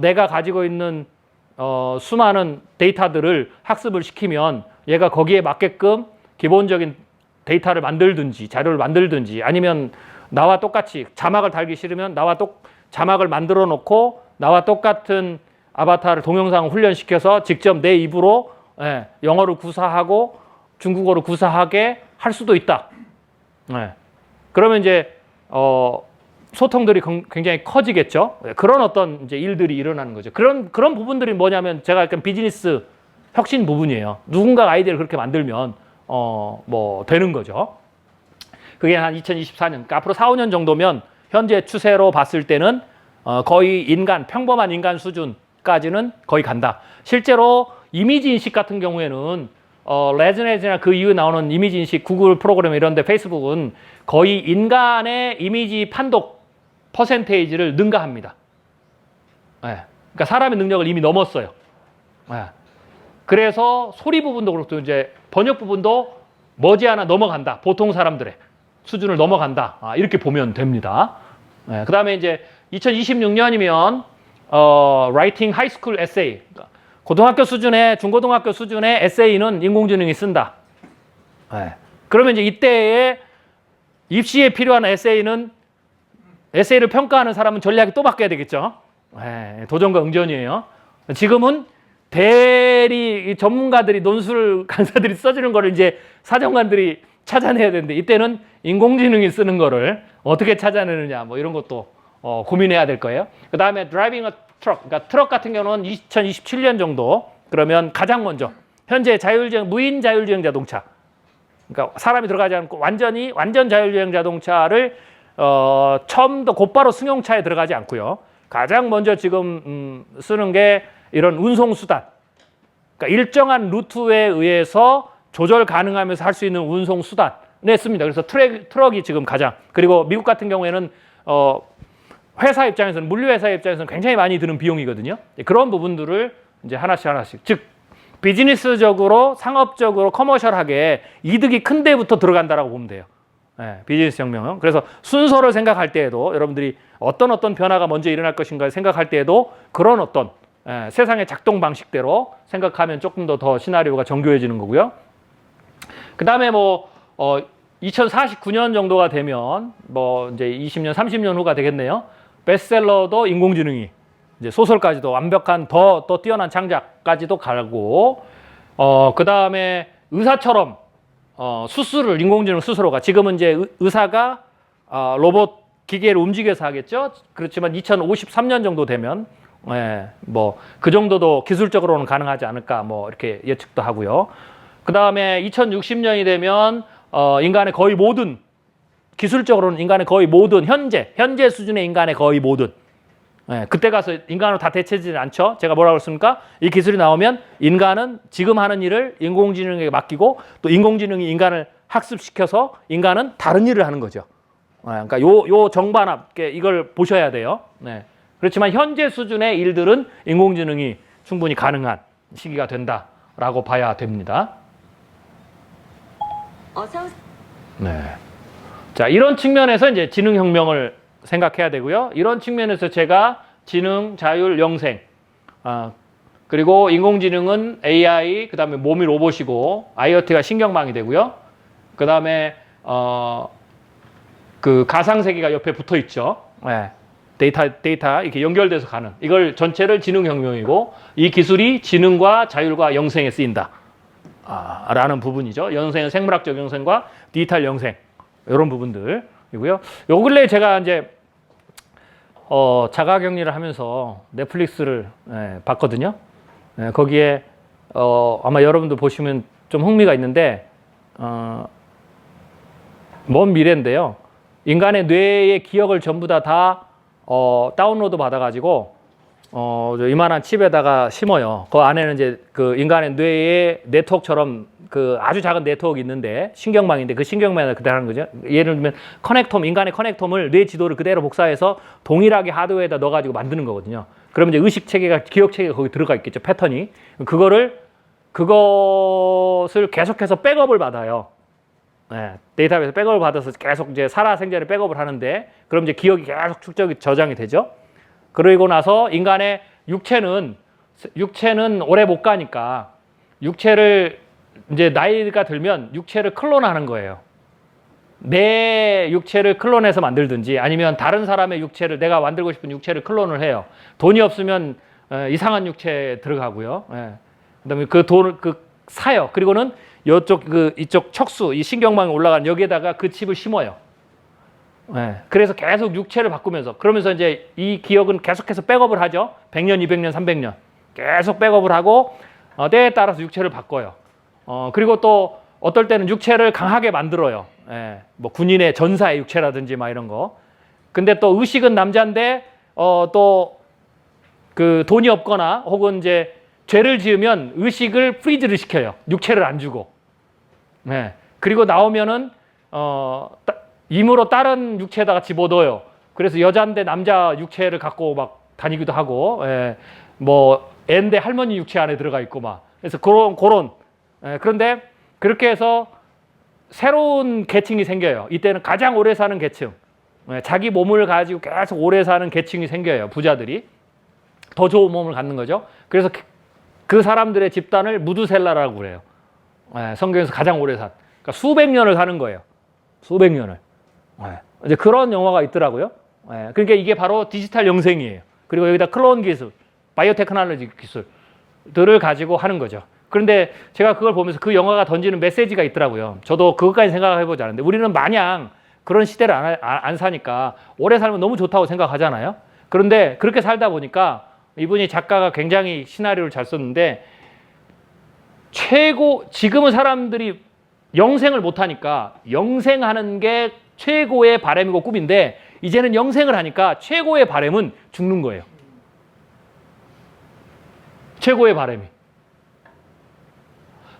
Speaker 1: 내가 가지고 있는 수많은 데이터들을 학습을 시키면 얘가 거기에 맞게끔 기본적인 데이터를 만들든지 자료를 만들든지 아니면 나와 똑같이 자막을 달기 싫으면 자막을 만들어 놓고 나와 똑같은 아바타를 동영상 훈련시켜서 직접 내 입으로 영어를 구사하고 중국어를 구사하게 할 수도 있다. 그러면 이제 소통들이 굉장히 커지겠죠. 그런 어떤 이제 일들이 일어나는 거죠. 그런 부분들이 뭐냐면 제가 약간 비즈니스 혁신 부분이에요. 누군가 아이디어를 그렇게 만들면 뭐 되는 거죠. 그게 한 2024년, 그러니까 앞으로 4, 5년 정도면 현재 추세로 봤을 때는 거의 평범한 인간 수준까지는 거의 간다. 실제로 이미지 인식 같은 경우에는 레즈넷이나 그 이후 나오는 이미지 인식, 구글 프로그램 이런 데 페이스북은 거의 인간의 이미지 판독 퍼센테이지를 능가합니다. 네. 그러니까 사람의 능력을 이미 넘었어요. 네. 그래서 소리 부분도 그렇고 이제 번역 부분도 머지않아 넘어간다. 보통 사람들의 수준을 넘어간다. 이렇게 보면 됩니다. 네. 그 다음에 이제 2026년이면 writing high school essay, 고등학교 수준의 중고등학교 수준의 에세이는 인공지능이 쓴다. 네. 그러면 이제 이때에 입시에 필요한 에세이를 평가하는 사람은 전략이 또 바뀌어야 되겠죠. 네. 도전과 응전이에요. 지금은 대리 전문가들이 논술 강사들이 써주는 거를 이제 사정관들이 찾아내야 되는데 이때는 인공지능이 쓰는 거를 어떻게 찾아내느냐 뭐 이런 것도 고민해야 될 거예요. 그 다음에 드라이빙 트럭, 그러니까 트럭 같은 경우는 2027년 정도 그러면 가장 먼저 현재 무인 자율주행 자동차, 그러니까 사람이 들어가지 않고 완전 자율주행 자동차를 처음부터 곧바로 승용차에 들어가지 않고요. 가장 먼저 지금 쓰는 게 이런 운송수단, 그러니까 일정한 루트에 의해서 조절 가능하면서 할 수 있는 운송수단에 씁니다. 그래서 트럭이 지금 가장, 그리고 미국 같은 경우에는 회사 입장에서는, 물류회사 입장에서는 굉장히 많이 드는 비용이거든요. 그런 부분들을 이제 하나씩, 즉 비즈니스적으로, 상업적으로, 커머셜하게 이득이 큰 데부터 들어간다라고 보면 돼요. 네, 비즈니스 혁명은. 그래서 순서를 생각할 때에도 여러분들이 어떤 변화가 먼저 일어날 것인가 생각할 때에도 그런 어떤 세상의 작동 방식대로 생각하면 조금 더 시나리오가 정교해지는 거고요. 그 다음에 2049년 정도가 되면 이제 20년, 30년 후가 되겠네요. 베스트셀러도 인공지능이, 이제 소설까지도 완벽한 더 뛰어난 창작까지도 가고, 그 다음에 의사처럼 수술을 인공지능 스스로가, 지금은 이제 의사가 로봇 기계를 움직여서 하겠죠. 그렇지만 2053년 정도 되면 그 정도도 기술적으로는 가능하지 않을까 이렇게 예측도 하고요. 그 다음에 2060년이 되면 인간의 거의 모든, 기술적으로는 인간의 거의 모든 현재 수준의 인간의 거의 모든, 그때 가서 인간으로 다 대체되지 않죠. 제가 뭐라고 했습니까? 이 기술이 나오면 인간은 지금 하는 일을 인공지능에게 맡기고 또 인공지능이 인간을 학습시켜서 인간은 다른 일을 하는 거죠. 그러니까 요 정반합, 이걸 보셔야 돼요. 그렇지만 현재 수준의 일들은 인공지능이 충분히 가능한 시기가 된다라고 봐야 됩니다. 네. 자, 이런 측면에서 이제 지능혁명을 생각해야 되고요. 이런 측면에서 제가 지능, 자율, 영생, 그리고 인공지능은 AI, 그 다음에 몸이 로봇이고, IoT가 신경망이 되고요. 그 다음에 그 가상세계가 옆에 붙어 있죠. 데이터 이렇게 연결돼서 가는, 이걸 전체를 지능혁명이고, 이 기술이 지능과 자율과 영생에 쓰인다. 라는 부분이죠. 영생은 생물학적 영생과 디지털 영생, 이런 부분들이고요. 요 근래 제가 이제 자가격리를 하면서 넷플릭스를 봤거든요. 거기에 아마 여러분들 보시면 좀 흥미가 있는데, 먼 미래인데요. 인간의 뇌의 기억을 전부 다 다운로드 받아가지고 이만한 칩에다가 심어요. 그 안에는 이제 그 인간의 뇌의 네트워크처럼 그 아주 작은 네트워크 있는데, 신경망인데 그 신경망을 그대로 하는 거죠. 예를 들면 인간의 커넥톰을 뇌 지도를 그대로 복사해서 동일하게 하드웨어에다 넣어가지고 만드는 거거든요. 그러면 이제 의식 체계가, 기억 체계가 거기 들어가 있겠죠. 패턴이. 그것을 계속해서 백업을 받아요. 데이터베이스 백업을 받아서 계속 이제 살아생전에 백업을 하는데, 그럼 이제 기억이 계속 저장이 되죠. 그러고 나서 인간의 육체는 오래 못 가니까 육체를 이제 나이가 들면 육체를 클론하는 거예요. 내 육체를 클론해서 만들든지 아니면 다른 사람의 육체를, 내가 만들고 싶은 육체를 클론을 해요. 돈이 없으면 이상한 육체에 들어가고요. 그다음에 그 돈을 사요. 그리고는 이쪽 척수, 이 신경망에 올라간 여기에다가 그 칩을 심어요. 예, 그래서 계속 육체를 바꾸면서 그러면서 이제 이 기억은 계속해서 백업을 하죠. 100년, 200년, 300년 계속 백업을 하고 때에 따라서 육체를 바꿔요. 그리고 또 어떨 때는 육체를 강하게 만들어요. 예, 뭐 군인의 전사의 육체라든지 막 이런 거. 근데 또 의식은 남자인데 또 그 돈이 없거나 혹은 이제 죄를 지으면 의식을 프리즈를 시켜요. 육체를 안 주고. 예, 그리고 나오면은 임으로 다른 육체에다가 집어넣어요. 그래서 여자인데 남자 육체를 갖고 막 다니기도 하고, 예, 뭐 애인데 할머니 육체 안에 들어가 있고 막. 그래서 그런 예, 그런데 그렇게 해서 새로운 계층이 생겨요. 이때는 가장 오래 사는 계층, 예, 자기 몸을 가지고 계속 오래 사는 계층이 생겨요. 부자들이 더 좋은 몸을 갖는 거죠. 그래서 그 사람들의 집단을 무두셀라라고 그래요. 예, 성경에서 가장 오래 산, 그러니까 수백 년을 사는 거예요. 수백 년을. 예, 이제 그런 영화가 있더라고요. 예, 그러니까 이게 바로 디지털 영생이에요. 그리고 여기다 클론 기술, 바이오테크놀로지 기술들을 가지고 하는 거죠. 그런데 제가 그걸 보면서 그 영화가 던지는 메시지가 있더라고요. 저도 그것까지 생각해보지 않았는데 우리는 마냥 그런 시대를 안 사니까 오래 살면 너무 좋다고 생각하잖아요. 그런데 그렇게 살다 보니까 이분이 작가가 굉장히 시나리오를 잘 썼는데 지금은 사람들이 영생을 못하니까 영생하는 게 최고의 바람이고 꿈인데 이제는 영생을 하니까 최고의 바람은 죽는 거예요. 최고의 바람이.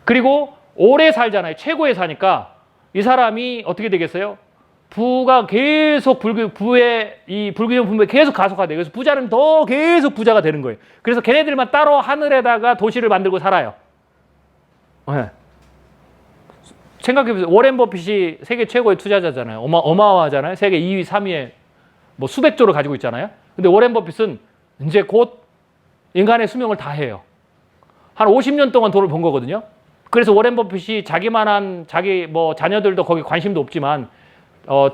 Speaker 1: 그리고 오래 살잖아요. 최고에 사니까 이 사람이 어떻게 되겠어요? 부가 계속 부의 이 불균형 분배가 계속 가속화돼요. 그래서 부자는 더 계속 부자가 되는 거예요. 그래서 걔네들만 따로 하늘에다가 도시를 만들고 살아요. 네. 생각해보세요. 워렌 버핏이 세계 최고의 투자자잖아요. 어마어마하잖아요. 세계 2위, 3위에 뭐 수백 조를 가지고 있잖아요. 근데 워렌 버핏은 이제 곧 인간의 수명을 다 해요. 한 50년 동안 돈을 번 거거든요. 그래서 워렌 버핏이 자기만한 자기 뭐 자녀들도 거기 관심도 없지만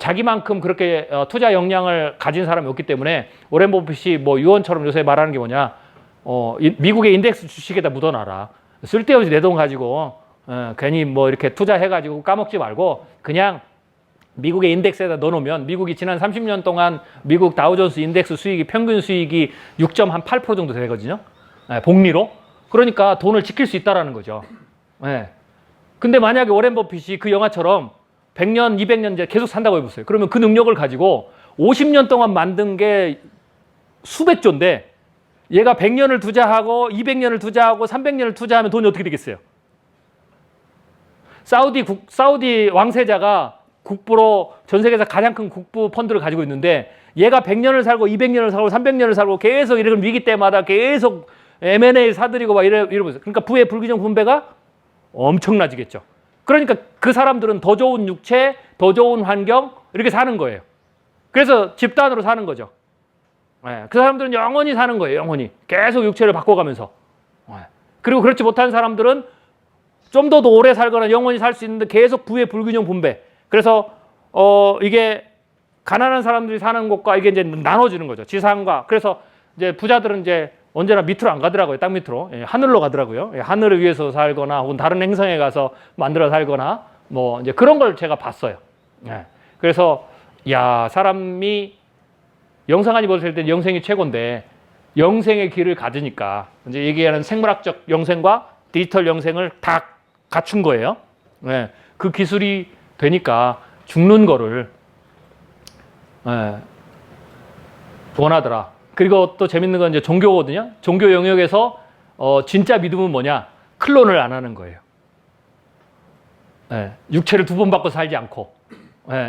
Speaker 1: 자기만큼 그렇게 투자 역량을 가진 사람이 없기 때문에 워렌 버핏이 뭐 유언처럼 요새 말하는 게 뭐냐, 미국의 인덱스 주식에다 묻어놔라. 쓸데없이 내 돈 가지고 괜히 뭐 이렇게 투자해가지고 까먹지 말고 그냥 미국의 인덱스에다 넣어놓으면 미국이 지난 30년 동안 미국 다우존스 인덱스 수익이 평균 수익이 6.8% 정도 되거든요. 복리로. 그러니까 돈을 지킬 수 있다라는 거죠. 근데 만약에 워렌 버핏이 그 영화처럼 100년, 200년 이제 계속 산다고 해보세요. 그러면 그 능력을 가지고 50년 동안 만든 게 수백 조인데 얘가 100년을 투자하고 200년을 투자하고 300년을 투자하면 돈이 어떻게 되겠어요? 사우디 왕세자가 국부로 전 세계에서 가장 큰 국부 펀드를 가지고 있는데 얘가 100년을 살고 200년을 살고 300년을 살고 계속 이런 위기 때마다 계속 M&A 사들이고 막 이러면서 그러니까 부의 불균형 분배가 엄청나지겠죠. 그러니까 그 사람들은 더 좋은 육체, 더 좋은 환경 이렇게 사는 거예요. 그래서 집단으로 사는 거죠. 그 사람들은 영원히 사는 거예요. 영원히. 계속 육체를 바꿔가면서. 그리고 그렇지 못한 사람들은 좀 더 오래 살거나 영원히 살 수 있는데 계속 부의 불균형 분배. 그래서 이게 가난한 사람들이 사는 곳과 이게 이제 나눠지는 거죠. 지상과. 그래서 이제 부자들은 이제 언제나 밑으로 안 가더라고요. 땅 밑으로. 하늘로 가더라고요. 하늘을 위해서 살거나 혹은 다른 행성에 가서 만들어 살거나 뭐 이제 그런 걸 제가 봤어요. 그래서 야, 사람이 영생하니 벗을 때 영생이 최고인데 영생의 길을 가지니까 이제 얘기하는 생물학적 영생과 디지털 영생을 다 갖춘 거예요. 그 기술이 되니까 죽는 거를 원하더라. 그리고 또 재밌는 건 이제 종교거든요. 종교 영역에서 진짜 믿음은 뭐냐? 클론을 안 하는 거예요. 육체를 두 번 바꿔 살지 않고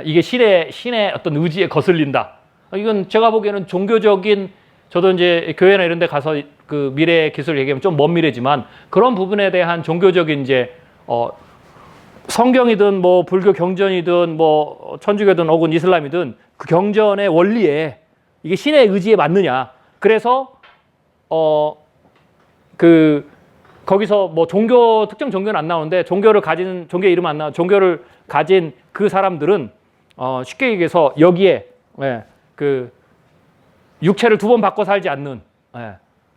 Speaker 1: 이게 신의 어떤 의지에 거슬린다. 이건 제가 보기에는 종교적인, 저도 이제 교회나 이런 데 가서 그 미래 기술 얘기하면 좀 먼 미래지만 그런 부분에 대한 종교적인 이제 성경이든 뭐 불교 경전이든 뭐 천주교든 혹은 이슬람이든 그 경전의 원리에 이게 신의 의지에 맞느냐. 그래서 거기서 뭐 특정 종교는 안 나오는데 종교의 이름은 안 나와. 종교를 가진 그 사람들은 쉽게 얘기해서 여기에 그 육체를 두 번 바꿔 살지 않는,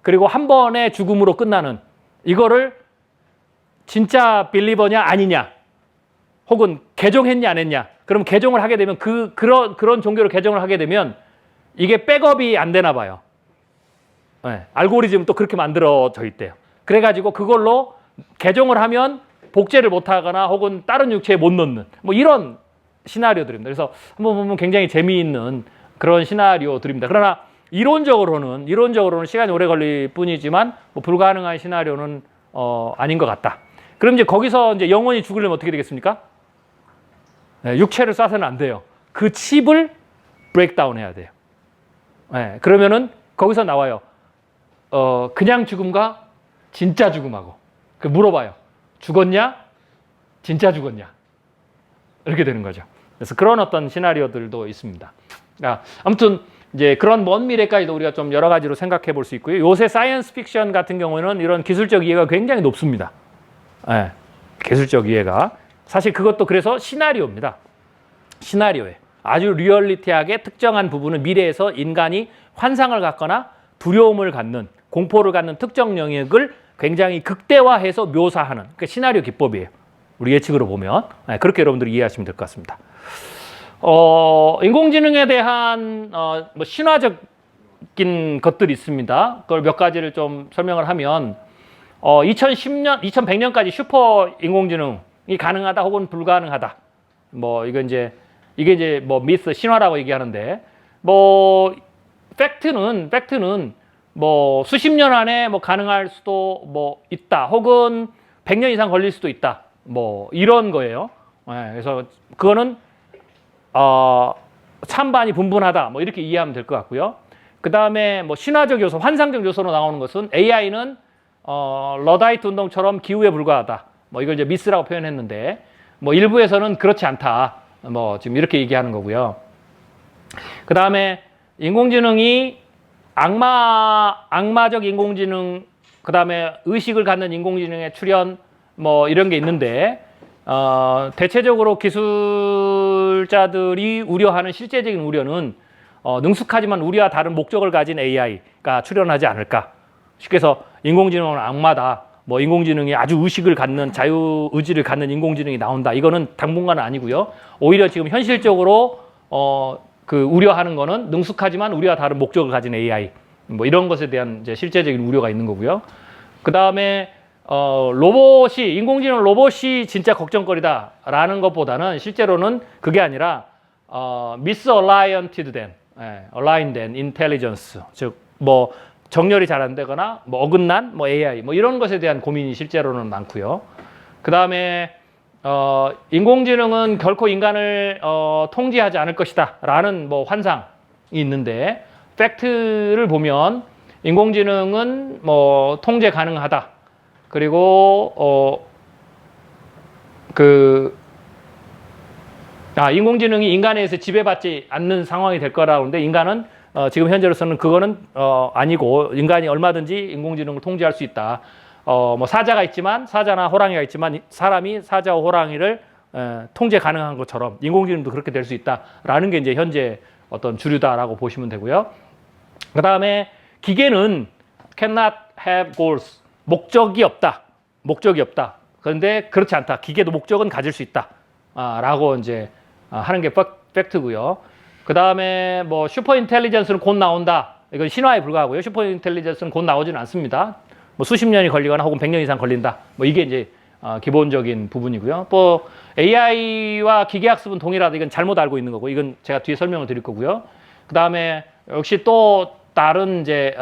Speaker 1: 그리고 한 번의 죽음으로 끝나는, 이거를 진짜 빌리버냐 아니냐, 혹은 개종했냐 안 했냐. 그럼 개종을 하게 되면 그런 종교를 개종을 하게 되면 이게 백업이 안 되나 봐요. 네, 알고리즘은 또 그렇게 만들어져 있대요. 그래가지고 그걸로 개종을 하면 복제를 못하거나 혹은 다른 육체에 못 넣는 뭐 이런 시나리오들입니다. 그래서 한번 보면 굉장히 재미있는 그런 시나리오들입니다. 그러나 이론적으로는 시간이 오래 걸릴 뿐이지만 뭐 불가능한 시나리오는 아닌 것 같다. 그럼 이제 거기서 이제 영원히 죽으려면 어떻게 되겠습니까? 네, 육체를 쏴서는 안 돼요. 그 칩을 브레이크다운 해야 돼요. 네, 그러면은 거기서 나와요. 그냥 죽음과 진짜 죽음하고 물어봐요. 죽었냐? 진짜 죽었냐? 이렇게 되는 거죠. 그래서 그런 어떤 시나리오들도 있습니다. 아무튼 이제 그런 먼 미래까지도 우리가 좀 여러 가지로 생각해 볼 수 있고요. 요새 사이언스 픽션 같은 경우는 이런 기술적 이해가 굉장히 높습니다. 네, 기술적 이해가. 사실 그것도 그래서 시나리오입니다. 시나리오에 아주 리얼리티하게 특정한 부분은 미래에서 인간이 환상을 갖거나 두려움을 갖는, 공포를 갖는 특정 영역을 굉장히 극대화해서 묘사하는 그러니까 시나리오 기법이에요. 우리 예측으로 보면. 네, 그렇게 여러분들이 이해하시면 될 것 같습니다. 인공지능에 대한 뭐 신화적인 것들이 있습니다. 그걸 몇 가지를 좀 설명을 하면 2100년까지 슈퍼 인공지능이 가능하다 혹은 불가능하다. 뭐 이게 이제 뭐 미스 신화라고 얘기하는데 뭐 팩트는 뭐 수십 년 안에 뭐 가능할 수도 뭐 있다. 혹은 100년 이상 걸릴 수도 있다. 뭐 이런 거예요. 네, 그래서 그거는 찬반이 분분하다. 뭐 이렇게 이해하면 될 것 같고요. 그 다음에 뭐 신화적 요소, 환상적 요소로 나오는 것은 AI는 러다이트 운동처럼 기후에 불과하다. 뭐 이걸 이제 미스라고 표현했는데 뭐 일부에서는 그렇지 않다. 뭐 지금 이렇게 얘기하는 거고요. 그 다음에 인공지능이 악마적 인공지능, 그 다음에 의식을 갖는 인공지능의 출현 뭐 이런 게 있는데 대체적으로 기술자들이 우려하는 실제적인 우려는 능숙하지만 우리와 다른 목적을 가진 AI가 출현하지 않을까. 쉽게 해서 인공지능은 악마다. 뭐 인공지능이 아주 의식을 갖는 자유의지를 갖는 인공지능이 나온다. 이거는 당분간은 아니고요. 오히려 지금 현실적으로 그 우려하는 거는 능숙하지만 우리와 다른 목적을 가진 AI. 뭐 이런 것에 대한 이제 실제적인 우려가 있는 거고요. 그 다음에 인공지능 로봇이 진짜 걱정거리다라는 것보다는 실제로는 그게 아니라 misaligned then, aligned intelligence, 즉 뭐 정렬이 잘 안 되거나 뭐 어긋난 뭐 AI 뭐 이런 것에 대한 고민이 실제로는 많고요. 그 다음에 인공지능은 결코 인간을 통제하지 않을 것이다라는 뭐 환상이 있는데 팩트를 보면 인공지능은 뭐 통제 가능하다. 그리고 인공지능이 인간에 의해서 지배받지 않는 상황이 될 거라고 하는데 인간은 지금 현재로서는 그거는 아니고 인간이 얼마든지 인공지능을 통제할 수 있다. 뭐 사자나 호랑이가 있지만 사람이 사자와 호랑이를 통제 가능한 것처럼 인공지능도 그렇게 될 수 있다라는 게 이제 현재 어떤 주류다라고 보시면 되고요. 그 다음에 기계는 cannot have goals. 목적이 없다. 그런데 그렇지 않다. 기계도 목적은 가질 수 있다. 라고 이제 하는 게 팩트고요. 그 다음에 뭐 슈퍼 인텔리전스는 곧 나온다. 이건 신화에 불과하고요. 슈퍼 인텔리전스는 곧 나오지는 않습니다. 뭐 수십 년이 걸리거나 혹은 100년 이상 걸린다. 뭐 이게 이제 기본적인 부분이고요. 또 AI와 기계학습은 동일하다. 이건 잘못 알고 있는 거고, 이건 제가 뒤에 설명을 드릴 거고요. 그 다음에 역시 또 다른 이제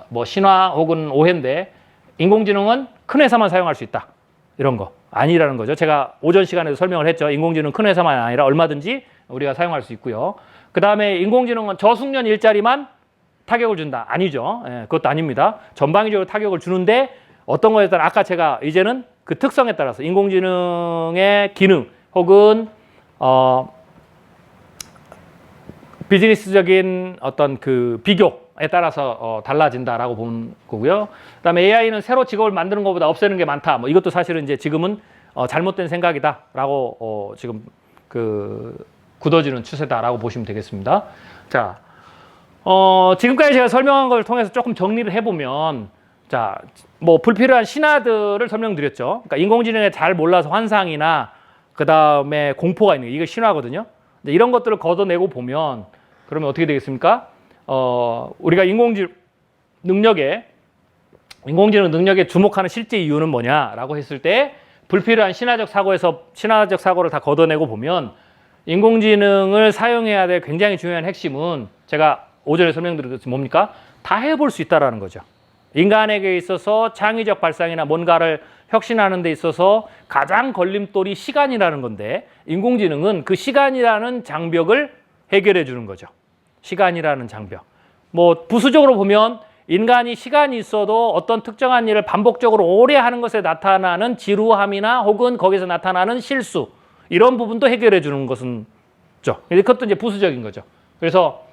Speaker 1: 뭐 신화 혹은 오해인데 인공지능은 큰 회사만 사용할 수 있다. 이런 거 아니라는 거죠. 제가 오전 시간에도 설명을 했죠. 인공지능 큰 회사만 아니라 얼마든지 우리가 사용할 수 있고요. 그 다음에 인공지능은 저숙련 일자리만 타격을 준다. 아니죠. 그것도 아닙니다. 전방위적으로 타격을 주는데 어떤 거에 따라 아까 제가 이제는 그 특성에 따라서 인공지능의 기능 혹은 비즈니스적인 어떤 그 비교에 따라서 달라진다라고 보는 거고요. 그다음에 AI는 새로 직업을 만드는 것보다 없애는 게 많다. 뭐 이것도 사실은 이제 지금은 잘못된 생각이다라고 지금 그 굳어지는 추세다라고 보시면 되겠습니다. 자, 지금까지 제가 설명한 걸 통해서 조금 정리를 해보면, 자, 뭐 불필요한 신화들을 설명드렸죠. 그러니까 인공지능에 잘 몰라서 환상이나 그 다음에 공포가 있는 거, 이게 신화거든요. 근데 이런 것들을 걷어내고 보면 그러면 어떻게 되겠습니까? 우리가 인공지능 능력에 주목하는 실제 이유는 뭐냐라고 했을 때 불필요한 신화적 사고를 다 걷어내고 보면 인공지능을 사용해야 될 굉장히 중요한 핵심은 제가 오전에 설명드렸듯이 뭡니까? 다 해볼 수 있다라는 거죠. 인간에게 있어서 창의적 발상이나 뭔가를 혁신하는 데 있어서 가장 걸림돌이 시간이라는 건데 인공지능은 그 시간이라는 장벽을 해결해 주는 거죠. 시간이라는 장벽. 뭐 부수적으로 보면 인간이 시간이 있어도 어떤 특정한 일을 반복적으로 오래 하는 것에 나타나는 지루함이나 혹은 거기서 나타나는 실수 이런 부분도 해결해 주는 것은 그것도 이제 부수적인 거죠. 그래서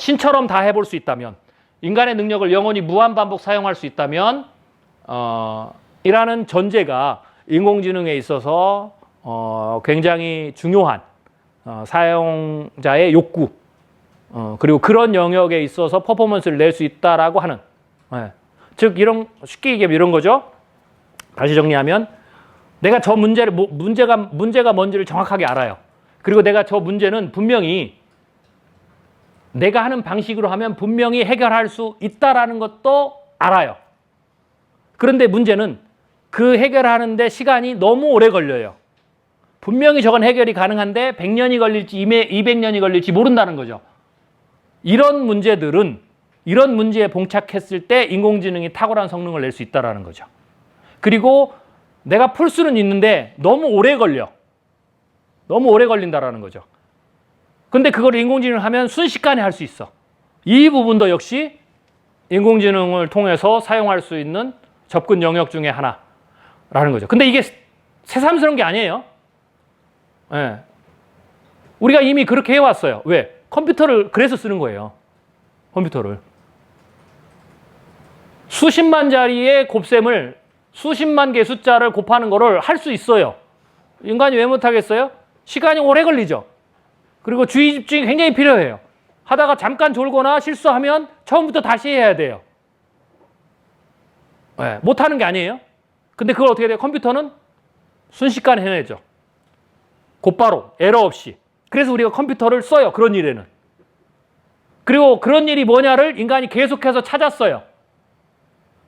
Speaker 1: 신처럼 다 해볼 수 있다면 인간의 능력을 영원히 무한반복 사용할 수 있다면 이라는 전제가 인공지능에 있어서 굉장히 중요한 사용자의 욕구 그리고 그런 영역에 있어서 퍼포먼스를 낼 수 있다라고 하는 즉 쉽게 얘기하면 이런 거죠. 다시 정리하면 내가 저 문제가 뭔지를 정확하게 알아요. 그리고 내가 저 문제는 분명히 내가 하는 방식으로 하면 분명히 해결할 수 있다라는 것도 알아요. 그런데 문제는 그 해결하는데 시간이 너무 오래 걸려요. 분명히 저건 해결이 가능한데 100년이 걸릴지 200년이 걸릴지 모른다는 거죠. 이런 문제에 봉착했을 때 인공지능이 탁월한 성능을 낼 수 있다는 거죠. 그리고 내가 풀 수는 있는데 너무 오래 걸린다는 거죠. 근데 그걸 인공지능을 하면 순식간에 할 수 있어. 이 부분도 역시 인공지능을 통해서 사용할 수 있는 접근 영역 중에 하나라는 거죠. 근데 이게 새삼스러운 게 아니에요. 우리가 이미 그렇게 해왔어요. 왜? 컴퓨터를 그래서 쓰는 거예요. 컴퓨터를. 수십만 자리의 곱셈을 수십만 개 숫자를 곱하는 거를 할 수 있어요. 인간이 왜 못하겠어요? 시간이 오래 걸리죠. 그리고 주의 집중이 굉장히 필요해요. 하다가 잠깐 졸거나 실수하면 처음부터 다시 해야 돼요. 못하는 게 아니에요. 근데 그걸 어떻게 돼요? 컴퓨터는 순식간에 해내죠. 곧바로 에러 없이. 그래서 우리가 컴퓨터를 써요. 그런 일에는. 그리고 그런 일이 뭐냐를 인간이 계속해서 찾았어요.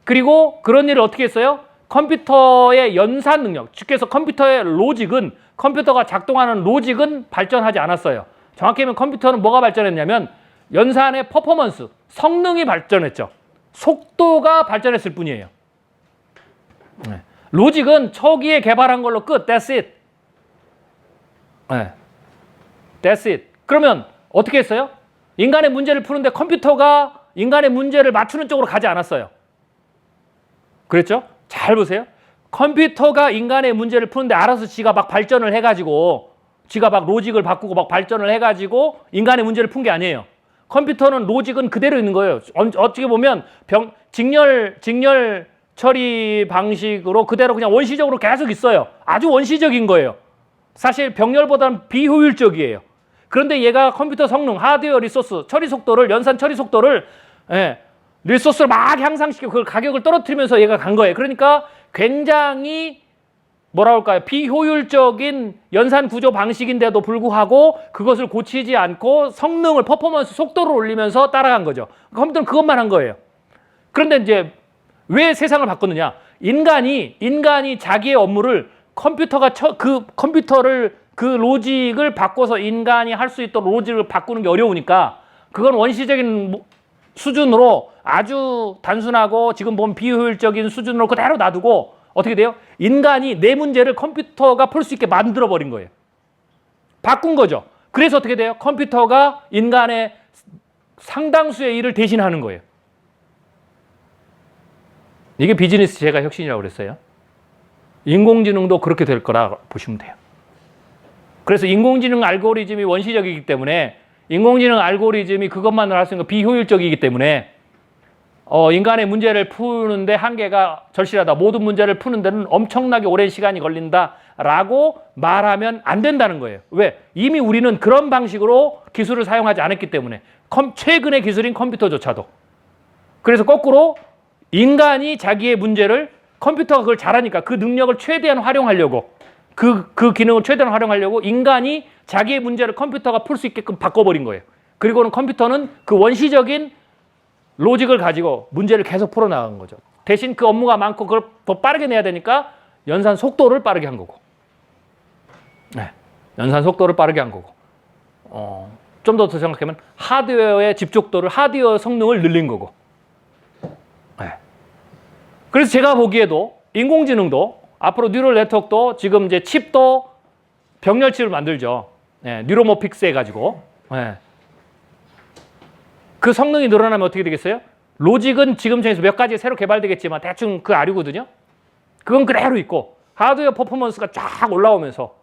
Speaker 1: 그리고 그런 일을 어떻게 했어요? 컴퓨터의 연산 능력, 즉 해서 컴퓨터가 작동하는 로직은 발전하지 않았어요. 정확히 하면 컴퓨터는 뭐가 발전했냐면 연산의 퍼포먼스, 성능이 발전했죠. 속도가 발전했을 뿐이에요. 로직은 초기에 개발한 걸로 끝. That's it. That's it. 그러면 어떻게 했어요? 인간의 문제를 푸는데 컴퓨터가 인간의 문제를 맞추는 쪽으로 가지 않았어요. 그랬죠? 잘 보세요. 컴퓨터가 인간의 문제를 푸는데 알아서 지가 막 발전을 해가지고 지가 막 로직을 바꾸고 막 발전을 해가지고 인간의 문제를 푼 게 아니에요. 컴퓨터는 로직은 그대로 있는 거예요. 어떻게 보면 직렬 처리 방식으로 그대로 그냥 원시적으로 계속 있어요. 아주 원시적인 거예요. 사실 병렬보다는 비효율적이에요. 그런데 얘가 컴퓨터 성능, 하드웨어 리소스, 연산 처리 속도를 리소스를 막 향상시키고 그걸 가격을 떨어뜨리면서 얘가 간 거예요. 그러니까 굉장히 비효율적인 연산 구조 방식인데도 불구하고 그것을 고치지 않고 성능을 퍼포먼스 속도를 올리면서 따라간 거죠. 컴퓨터는 그것만 한 거예요. 그런데 이제 왜 세상을 바꿨느냐? 인간이 자기의 업무를 컴퓨터를 그 로직을 바꿔서 인간이 할 수 있도록 로직을 바꾸는 게 어려우니까 그건 원시적인 수준으로 아주 단순하고 지금 보면 비효율적인 수준으로 그대로 놔두고 어떻게 돼요? 인간이 내 문제를 컴퓨터가 풀 수 있게 만들어버린 거예요. 바꾼 거죠. 그래서 어떻게 돼요? 컴퓨터가 인간의 상당수의 일을 대신하는 거예요. 이게 비즈니스 제가 혁신이라고 그랬어요. 인공지능도 그렇게 될 거라 보시면 돼요. 그래서 인공지능 알고리즘이 원시적이기 때문에 인공지능 알고리즘이 그것만을 할 수 있는 거 비효율적이기 때문에 인간의 문제를 푸는데 한계가 절실하다. 모든 문제를 푸는 데는 엄청나게 오랜 시간이 걸린다라고 말하면 안 된다는 거예요. 왜? 이미 우리는 그런 방식으로 기술을 사용하지 않았기 때문에 최근의 기술인 컴퓨터조차도. 그래서 거꾸로 인간이 자기의 문제를 컴퓨터가 그걸 잘하니까 그 능력을 최대한 활용하려고 그 기능을 최대한 활용하려고 인간이 자기의 문제를 컴퓨터가 풀 수 있게끔 바꿔버린 거예요. 그리고는 컴퓨터는 그 원시적인 로직을 가지고 문제를 계속 풀어나간 거죠. 대신 그 업무가 많고 그걸 더 빠르게 내야 되니까 연산 속도를 빠르게 한 거고. 네. 연산 속도를 빠르게 한 거고. 좀 더 생각하면 하드웨어의 집중도를, 하드웨어 성능을 늘린 거고. 네. 그래서 제가 보기에도 인공지능도 앞으로 뉴럴 네트워크도 지금 이제 칩도 병렬 칩을 만들죠. 네. 뉴로모픽스 해가지고. 네. 그 성능이 늘어나면 어떻게 되겠어요? 로직은 지금 중에서 몇 가지 새로 개발되겠지만 대충 그 아류거든요. 그건 그대로 있고 하드웨어 퍼포먼스가 쫙 올라오면서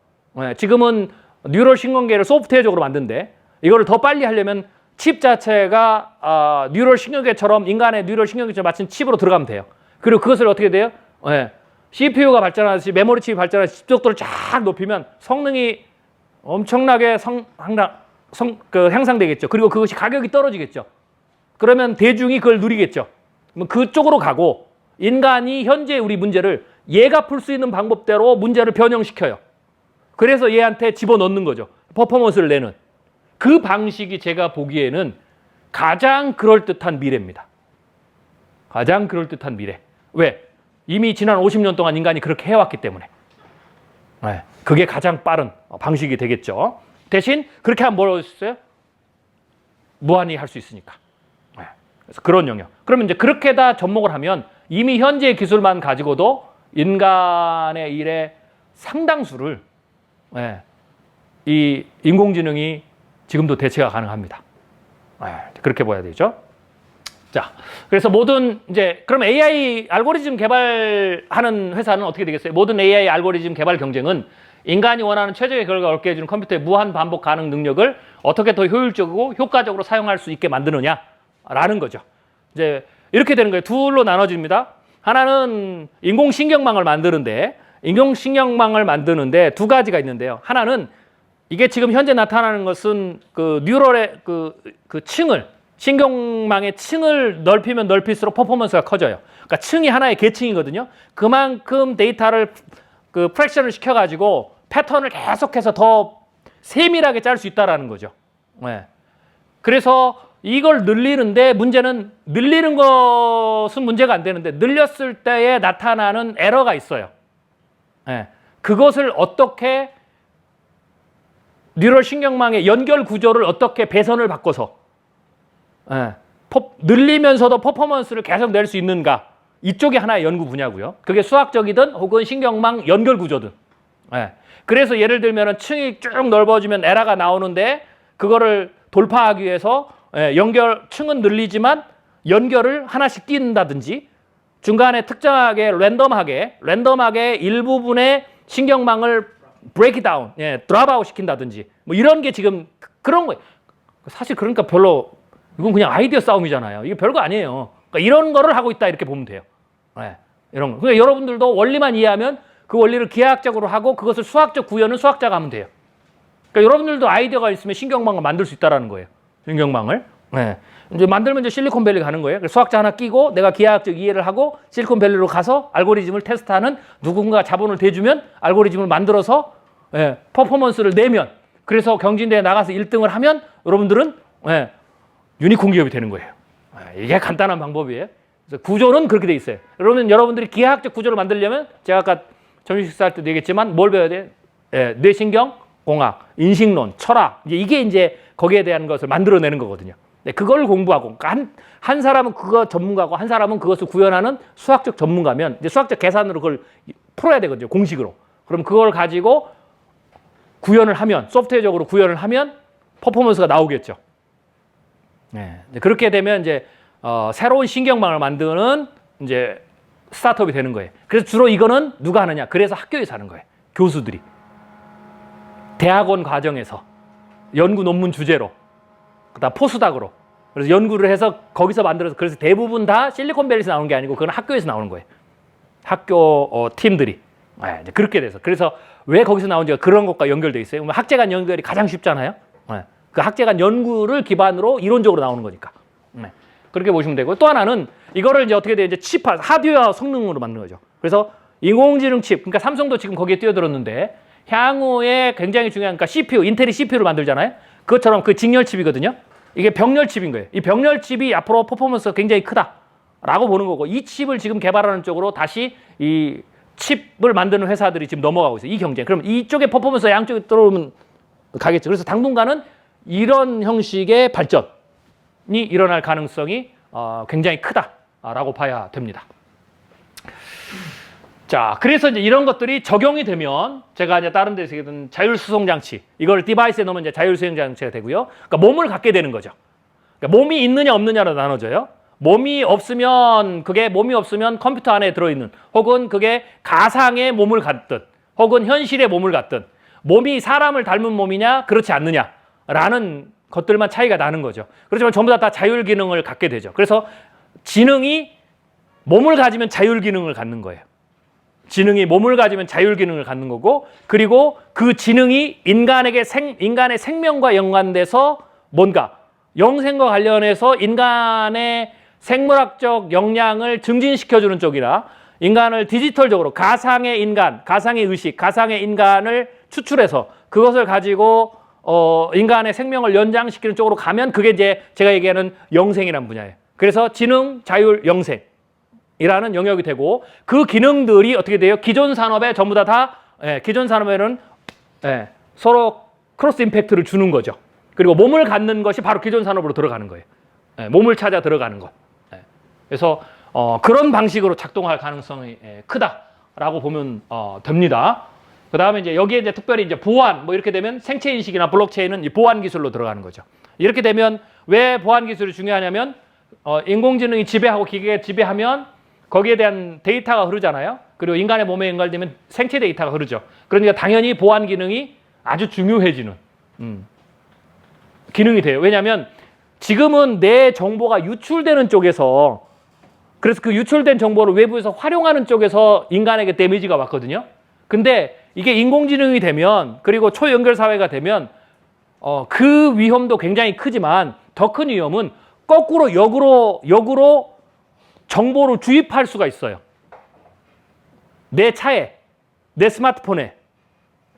Speaker 1: 지금은 뉴럴 신경계를 소프트웨어적으로 만든데 이거를 더 빨리 하려면 칩 자체가 뉴럴 신경계처럼 인간의 뉴럴 신경계처럼 마친 칩으로 들어가면 돼요. 그리고 그것을 어떻게 돼요? CPU가 발전하듯이 메모리 칩이 발전하듯이 집중도를 쫙 높이면 성능이 엄청나게 향상되겠죠. 그리고 그것이 가격이 떨어지겠죠. 그러면 대중이 그걸 누리겠죠. 그쪽으로 가고 인간이 현재 우리 문제를 얘가 풀 수 있는 방법대로 문제를 변형시켜요. 그래서 얘한테 집어넣는 거죠. 퍼포먼스를 내는. 그 방식이 제가 보기에는 가장 그럴듯한 미래입니다. 가장 그럴듯한 미래. 왜? 이미 지난 50년 동안 인간이 그렇게 해왔기 때문에. 그게 가장 빠른 방식이 되겠죠. 대신 그렇게 하면 뭐라고 했어요? 무한히 할 수 있으니까. 그래서 그런 영역. 그러면 이제 그렇게 다 접목을 하면 이미 현재의 기술만 가지고도 인간의 일의 상당수를 이 인공지능이 지금도 대체가 가능합니다. 그렇게 봐야 되죠. 자, 그래서 모든 이제 그럼 AI 알고리즘 개발하는 회사는 어떻게 되겠어요? 모든 AI 알고리즘 개발 경쟁은 인간이 원하는 최적의 결과를 얻게 해주는 컴퓨터의 무한 반복 가능 능력을 어떻게 더 효율적이고 효과적으로 사용할 수 있게 만드느냐라는 거죠. 이제 이렇게 되는 거예요. 둘로 나눠집니다. 하나는 인공신경망을 만드는데 두 가지가 있는데요. 하나는 이게 지금 현재 나타나는 것은 그 뉴럴의 그 층을 신경망의 층을 넓히면 넓힐수록 퍼포먼스가 커져요. 그러니까 층이 하나의 계층이거든요. 그만큼 데이터를 그 프랙션을 시켜가지고 패턴을 계속해서 더 세밀하게 짤 수 있다라는 거죠. 그래서 이걸 늘리는데 문제는 늘리는 것은 문제가 안 되는데 늘렸을 때에 나타나는 에러가 있어요. 그것을 어떻게 뉴럴 신경망의 연결 구조를 어떻게 배선을 바꿔서 늘리면서도 퍼포먼스를 계속 낼 수 있는가, 이쪽이 하나의 연구 분야고요. 그게 수학적이든 혹은 신경망 연결 구조든. 그래서 예를 들면 층이 쭉 넓어지면 에러가 나오는데 그거를 돌파하기 위해서 층은 늘리지만 연결을 하나씩 띄운다든지 중간에 특정하게 랜덤하게 일부분의 신경망을 브레이크 다운, 드랍 아웃 시킨다든지 뭐 이런 게 지금 그런 거예요. 사실 그러니까 별로 이건 그냥 아이디어 싸움이잖아요. 이게 별거 아니에요. 그러니까 이런 거를 하고 있다 이렇게 보면 돼요. 이런 거. 그러니까 여러분들도 원리만 이해하면 그 원리를 기하학적으로 하고 그것을 수학적 구현은 수학자가 하면 돼요. 그러니까 여러분들도 아이디어가 있으면 신경망을 만들 수 있다라는 거예요. 신경망을. 이제 만들면 이제 실리콘밸리 가는 거예요. 그래서 수학자 하나 끼고 내가 기하학적 이해를 하고 실리콘밸리로 가서 알고리즘을 테스트하는 누군가 자본을 대주면 알고리즘을 만들어서 퍼포먼스를 내면 그래서 경진대에 나가서 1등을 하면 여러분들은 유니콘 기업이 되는 거예요. 이게 간단한 방법이에요. 그래서 구조는 그렇게 돼 있어요. 여러분들이 기하학적 구조를 만들려면 제가 아까 점심 식사할 때도 얘기했지만 뭘 배워야 돼요? 뇌신경, 공학, 인식론, 철학 이게 이제 거기에 대한 것을 만들어내는 거거든요. 그걸 공부하고 그러니까 한 사람은 그거 전문가고 한 사람은 그것을 구현하는 수학적 전문가면 이제 수학적 계산으로 그걸 풀어야 되거든요. 공식으로. 그럼 그걸 가지고 구현을 하면 소프트웨어적으로 구현을 하면 퍼포먼스가 나오겠죠. 그렇게 되면 이제 새로운 신경망을 만드는 이제 스타트업이 되는 거예요. 그래서 주로 이거는 누가 하느냐? 그래서 학교에서 하는 거예요. 교수들이 대학원 과정에서 연구 논문 주제로 그다음 포스닥으로 그래서 연구를 해서 거기서 만들어서 그래서 대부분 다 실리콘밸리에서 나오는 게 아니고 그건 학교에서 나오는 거예요. 학교 팀들이 이제 그렇게 돼서 그래서 왜 거기서 나온지가 그런 것과 연결돼 있어요. 학제간 연결이 가장 쉽잖아요. 그 학제간 연구를 기반으로 이론적으로 나오는 거니까. 그렇게 보시면 되고 또 하나는 이거를 이제 어떻게 돼요? 이제 칩화 하드웨어 성능으로 만드는 거죠. 그래서 인공지능 칩, 그러니까 삼성도 지금 거기에 뛰어들었는데 향후에 굉장히 중요한, 그러니까 CPU, 인텔이 CPU를 만들잖아요. 그것처럼 그 직렬칩이거든요. 이게 병렬칩인 거예요. 이 병렬칩이 앞으로 퍼포먼스가 굉장히 크다라고 보는 거고, 이 칩을 지금 개발하는 쪽으로 다시 이 칩을 만드는 회사들이 지금 넘어가고 있어요. 이 경쟁. 그럼 이쪽에 퍼포먼스가 양쪽에 들어오면 가겠죠. 그래서 당분간은 이런 형식의 발전이 일어날 가능성이 굉장히 크다라고 봐야 됩니다. 자, 그래서 이제 이런 것들이 적용이 되면 제가 이제 다른 데서 얘기했던 자율수송 장치, 이걸 디바이스에 넣으면 이제 자율수송 장치가 되고요. 그러니까 몸을 갖게 되는 거죠. 그러니까 몸이 있느냐 없느냐로 나눠져요. 몸이 없으면 컴퓨터 안에 들어있는, 혹은 그게 가상의 몸을 갖든, 혹은 현실의 몸을 갖든, 몸이 사람을 닮은 몸이냐 그렇지 않느냐라는 것들만 차이가 나는 거죠. 그렇지만 전부 다 자율 기능을 갖게 되죠. 그래서 지능이 몸을 가지면 자율 기능을 갖는 거예요. 지능이 몸을 가지면 자율 기능을 갖는 거고, 그리고 그 지능이 인간의 생명과 연관돼서 뭔가 영생과 관련해서 인간의 생물학적 역량을 증진시켜주는 쪽이라, 인간을 디지털적으로 가상의 인간, 가상의 의식, 가상의 인간을 추출해서 그것을 가지고 인간의 생명을 연장시키는 쪽으로 가면 그게 이제 제가 얘기하는 영생이라는 분야예요. 그래서 지능, 자율, 영생 이라는 영역이 되고, 그 기능들이 어떻게 돼요? 기존 산업에 전부 기존 산업에는 서로 크로스 임팩트를 주는 거죠. 그리고 몸을 갖는 것이 바로 기존 산업으로 들어가는 거예요. 몸을 찾아 들어가는 것. 그래서 그런 방식으로 작동할 가능성이 크다라고 보면 됩니다. 그 다음에 이제 여기에 이제 특별히 이제 보안, 뭐 이렇게 되면 생체 인식이나 블록체인은 이 보안 기술로 들어가는 거죠. 이렇게 되면 왜 보안 기술이 중요하냐면, 인공지능이 지배하고 기계가 지배하면 거기에 대한 데이터가 흐르잖아요. 그리고 인간의 몸에 연결되면 생체 데이터가 흐르죠. 그러니까 당연히 보안 기능이 아주 중요해지는 기능이 돼요. 왜냐하면 지금은 내 정보가 유출되는 쪽에서, 그래서 그 유출된 정보를 외부에서 활용하는 쪽에서 인간에게 데미지가 왔거든요. 근데 이게 인공지능이 되면, 그리고 초연결 사회가 되면 그 위험도 굉장히 크지만 더 큰 위험은 거꾸로 역으로 정보를 주입할 수가 있어요. 내 차에, 내 스마트폰에,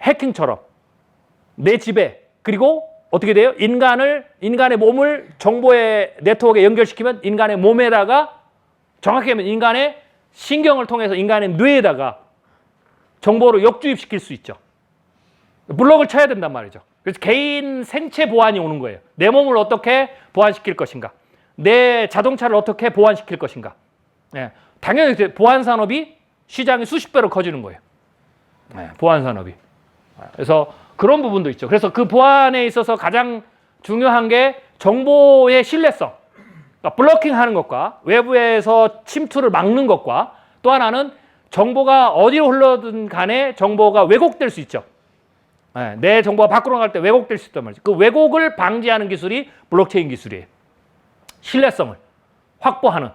Speaker 1: 해킹처럼 내 집에, 그리고 어떻게 돼요? 인간의 몸을 정보의 네트워크에 연결시키면 인간의 몸에다가, 정확히 하면 인간의 신경을 통해서 인간의 뇌에다가 정보를 역주입시킬 수 있죠. 블록을 쳐야 된단 말이죠. 그래서 개인 생체 보안이 오는 거예요. 내 몸을 어떻게 보안시킬 것인가, 내 자동차를 어떻게 보안시킬 것인가. 당연히 보안 산업이 시장이 수십 배로 커지는 거예요. 보안 산업이. 그래서 그런 부분도 있죠. 그래서 그 보안에 있어서 가장 중요한 게 정보의 신뢰성, 그러니까 블러킹하는 것과 외부에서 침투를 막는 것과, 또 하나는 정보가 어디로 흘러든 간에 정보가 왜곡될 수 있죠. 내 정보가 밖으로 나갈 때 왜곡될 수 있단 말이죠. 그 왜곡을 방지하는 기술이 블록체인 기술이에요. 신뢰성을 확보하는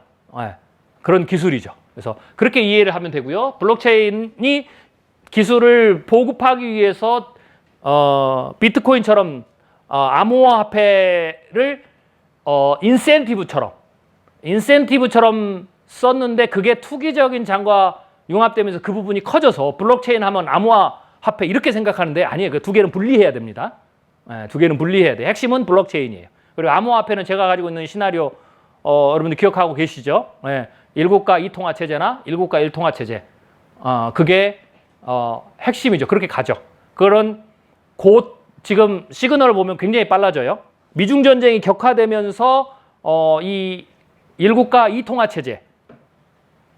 Speaker 1: 그런 기술이죠. 그래서 그렇게 이해를 하면 되고요. 블록체인이 기술을 보급하기 위해서 비트코인처럼 암호화폐를 인센티브처럼 썼는데, 그게 투기적인 장과 융합되면서 그 부분이 커져서 블록체인 하면 암호화폐 이렇게 생각하는데 아니에요. 그 두 개는 분리해야 됩니다. 두 개는 분리해야 돼요. 핵심은 블록체인이에요. 그리고 암호화폐는 제가 가지고 있는 시나리오 여러분들 기억하고 계시죠? 1국가 2통화 체제나 1국가 1통화 체제. 그게 핵심이죠. 그렇게 가죠. 그런 곧 지금 시그널을 보면 굉장히 빨라져요. 미중 전쟁이 격화되면서 이 1국가 2통화 체제,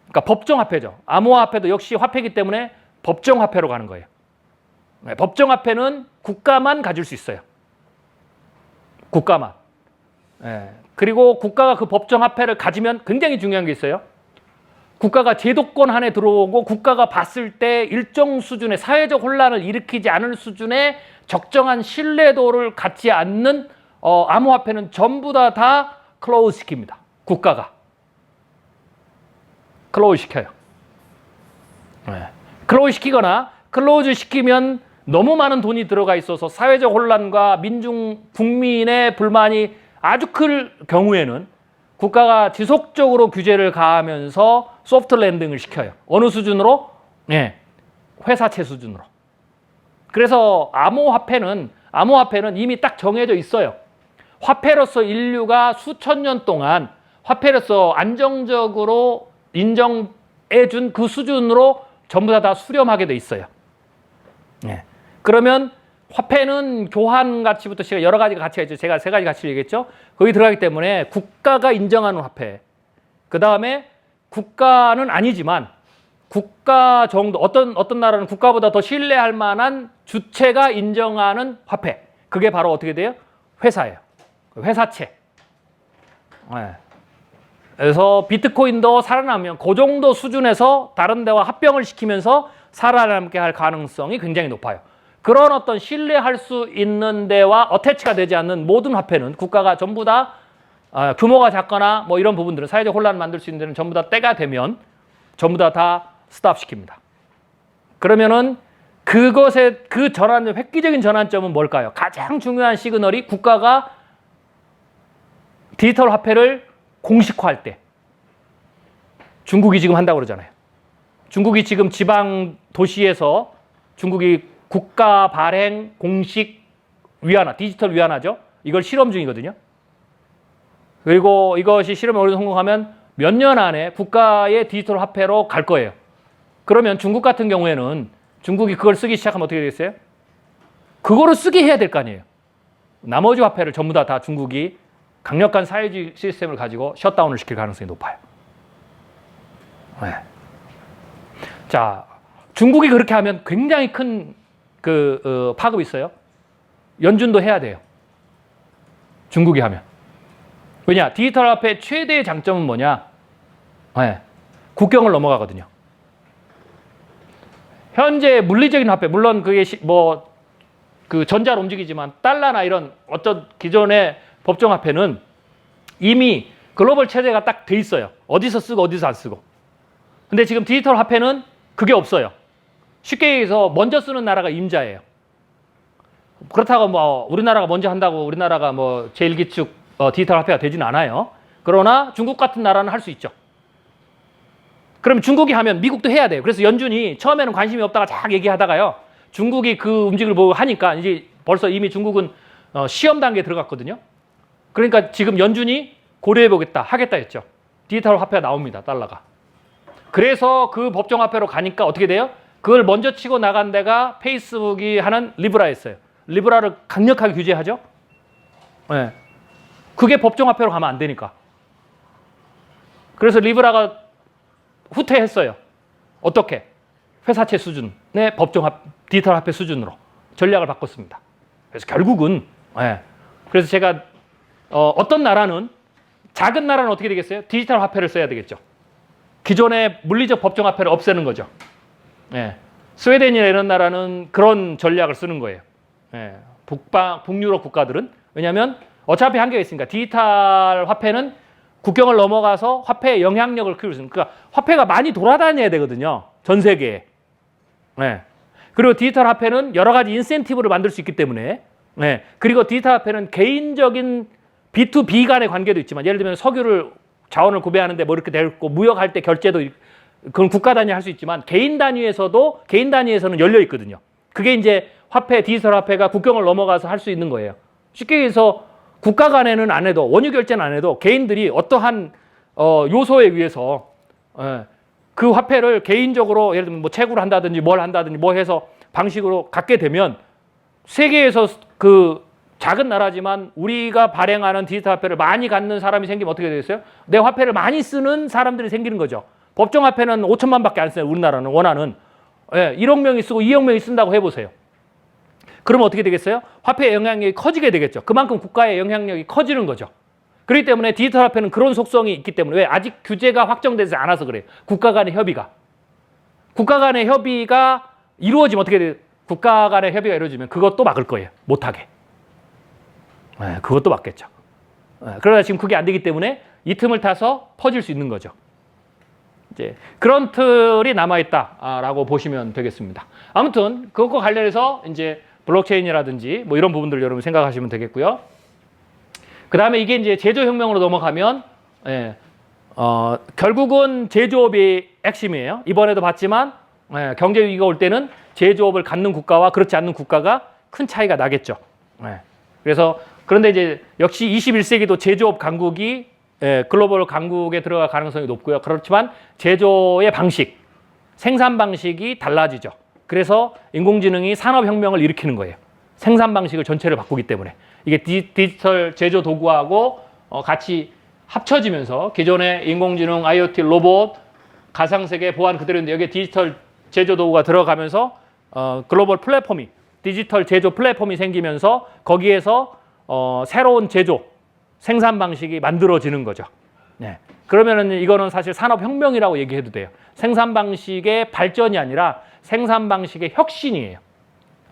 Speaker 1: 그러니까 법정화폐죠. 암호화폐도 역시 화폐이기 때문에 법정화폐로 가는 거예요. 법정화폐는 국가만 가질 수 있어요. 국가만. 그리고 국가가 그 법정화폐를 가지면 굉장히 중요한 게 있어요. 국가가 제도권 안에 들어오고, 국가가 봤을 때 일정 수준의 사회적 혼란을 일으키지 않을 수준의 적정한 신뢰도를 갖지 않는 암호화폐는 전부 다 클로즈 시킵니다. 국가가 클로즈 시켜요. 클로즈 시키거나 클로즈 시키면 너무 많은 돈이 들어가 있어서 사회적 혼란과 국민의 불만이 아주 클 경우에는 국가가 지속적으로 규제를 가하면서 소프트 랜딩을 시켜요. 어느 수준으로? 예, 회사채 수준으로. 그래서 암호화폐는 이미 딱 정해져 있어요. 화폐로서 인류가 수천 년 동안 화폐로서 안정적으로 인정해준 그 수준으로 전부 다 수렴하게 돼 있어요. 예. 그러면 화폐는 교환 가치부터 시작 여러 가지 가치가 있죠. 제가 세 가지 가치를 얘기했죠. 거기 들어가기 때문에 국가가 인정하는 화폐. 그 다음에 국가는 아니지만 국가 정도 어떤 나라는 국가보다 더 신뢰할 만한 주체가 인정하는 화폐. 그게 바로 어떻게 돼요? 회사예요. 회사채. 네. 그래서 비트코인도 살아나면 그 정도 수준에서 다른 데와 합병을 시키면서 살아남게 할 가능성이 굉장히 높아요. 그런 어떤 신뢰할 수 있는 데와 어태치가 되지 않는 모든 화폐는 국가가 전부 다 규모가 작거나 뭐 이런 부분들은 사회적 혼란을 만들 수 있는 데는 전부 다 때가 되면 전부 다 스탑시킵니다. 그러면은 그것의 그 전환, 획기적인 전환점은 뭘까요? 가장 중요한 시그널이 국가가 디지털 화폐를 공식화할 때. 중국이 지금 한다고 그러잖아요. 중국이 지금 지방 도시에서 중국이 국가 발행 공식 위안화, 디지털 위안화죠. 이걸 실험 중이거든요. 그리고 이것이 실험에 어느 정도 성공하면 몇 년 안에 국가의 디지털 화폐로 갈 거예요. 그러면 중국 같은 경우에는 중국이 그걸 쓰기 시작하면 어떻게 되겠어요? 그거를 쓰게 해야 될 거 아니에요. 나머지 화폐를 전부 다 중국이 강력한 사회주의 시스템을 가지고 셧다운을 시킬 가능성이 높아요. 네. 자, 중국이 그렇게 하면 굉장히 큰 파급이 있어요. 연준도 해야 돼요. 중국이 하면. 왜냐? 디지털 화폐의 최대의 장점은 뭐냐? 네. 국경을 넘어가거든요. 현재 물리적인 화폐, 물론 그게 그 전자로 움직이지만 달러나 이런 어떤 기존의 법정 화폐는 이미 글로벌 체제가 딱 돼 있어요. 어디서 쓰고 어디서 안 쓰고. 근데 지금 디지털 화폐는 그게 없어요. 쉽게 얘기해서 먼저 쓰는 나라가 임자예요. 그렇다고 뭐 우리나라가 먼저 한다고 우리나라가 뭐 제1기축 디지털 화폐가 되진 않아요. 그러나 중국 같은 나라는 할 수 있죠. 그럼 중국이 하면 미국도 해야 돼요. 그래서 연준이 처음에는 관심이 없다가 쫙 얘기하다가요. 중국이 그 움직임을 보고 하니까 이제 벌써 이미 중국은 시험 단계에 들어갔거든요. 그러니까 지금 연준이 고려해보겠다, 하겠다 했죠. 디지털 화폐가 나옵니다, 달러가. 그래서 그 법정 화폐로 가니까 어떻게 돼요? 그걸 먼저 치고 나간 데가 페이스북이 하는 리브라였어요. 리브라를 강력하게 규제하죠. 네. 그게 법정 화폐로 가면 안 되니까. 그래서 리브라가 후퇴했어요. 어떻게? 회사채 수준의 디지털 화폐 수준으로 전략을 바꿨습니다. 그래서 결국은 그래서 제가 어떤 나라는 작은 나라는 어떻게 되겠어요? 디지털 화폐를 써야 되겠죠. 기존의 물리적 법정 화폐를 없애는 거죠. 스웨덴이나 이런 나라는 그런 전략을 쓰는 거예요. 북유럽 국가들은. 왜냐하면 어차피 한계가 있으니까 디지털 화폐는 국경을 넘어가서 화폐의 영향력을 키울 수 있는. 그러니까 화폐가 많이 돌아다녀야 되거든요. 전 세계에. 그리고 디지털 화폐는 여러 가지 인센티브를 만들 수 있기 때문에. 그리고 디지털 화폐는 개인적인 B2B 간의 관계도 있지만 예를 들면 석유를 자원을 구매하는데 뭐 이렇게 되고 무역할 때 결제도 그건 국가 단위 할 수 있지만 개인 단위에서는 열려 있거든요. 그게 이제 디지털 화폐가 국경을 넘어가서 할 수 있는 거예요. 쉽게 해서 국가 간에는 안 해도 원유 결제는 안 해도 개인들이 어떠한 요소에 의해서 그 화폐를 개인적으로 예를 들면 뭐 채굴을 한다든지 뭘 한다든지 뭐 해서 방식으로 갖게 되면 세계에서 그 작은 나라지만 우리가 발행하는 디지털 화폐를 많이 갖는 사람이 생기면 어떻게 되겠어요? 내 화폐를 많이 쓰는 사람들이 생기는 거죠. 법정 화폐는 5천만 밖에 안 써요. 우리나라는 원하는 1억 명이 쓰고 2억 명이 쓴다고 해보세요. 그러면 어떻게 되겠어요? 화폐의 영향력이 커지게 되겠죠. 그만큼 국가의 영향력이 커지는 거죠. 그렇기 때문에 디지털 화폐는 그런 속성이 있기 때문에 왜? 아직 규제가 확정되지 않아서 그래요. 국가 간의 협의가 이루어지면 어떻게 돼요? 국가 간의 협의가 이루어지면 그것도 막을 거예요. 못하게. 그것도 막겠죠. 그러나 지금 그게 안 되기 때문에 이 틈을 타서 퍼질 수 있는 거죠. 이제 그런 틀이 남아있다라고 보시면 되겠습니다. 아무튼 그것과 관련해서 이제 블록체인이라든지 뭐 이런 부분들 여러분 생각하시면 되겠고요. 그 다음에 이게 이제 제조혁명으로 넘어가면 결국은 제조업이 핵심이에요. 이번에도 봤지만 예, 경제 위기가 올 때는 제조업을 갖는 국가와 그렇지 않는 국가가 큰 차이가 나겠죠. 예. 그래서 그런데 이제 역시 21세기도 제조업 강국이 글로벌 강국에 들어갈 가능성이 높고요. 그렇지만 제조의 방식, 생산 방식이 달라지죠. 그래서 인공지능이 산업혁명을 일으키는 거예요. 생산 방식을 전체를 바꾸기 때문에. 이게 디지털 제조 도구하고 같이 합쳐지면서 기존의 인공지능, IoT, 로봇, 가상세계 보안 그대로 있는데 여기에 디지털 제조 도구가 들어가면서 글로벌 플랫폼이, 디지털 제조 플랫폼이 생기면서 거기에서 새로운 제조, 생산 방식이 만들어지는 거죠. 네. 그러면은 이거는 사실 산업혁명이라고 얘기해도 돼요. 생산 방식의 발전이 아니라 생산 방식의 혁신이에요.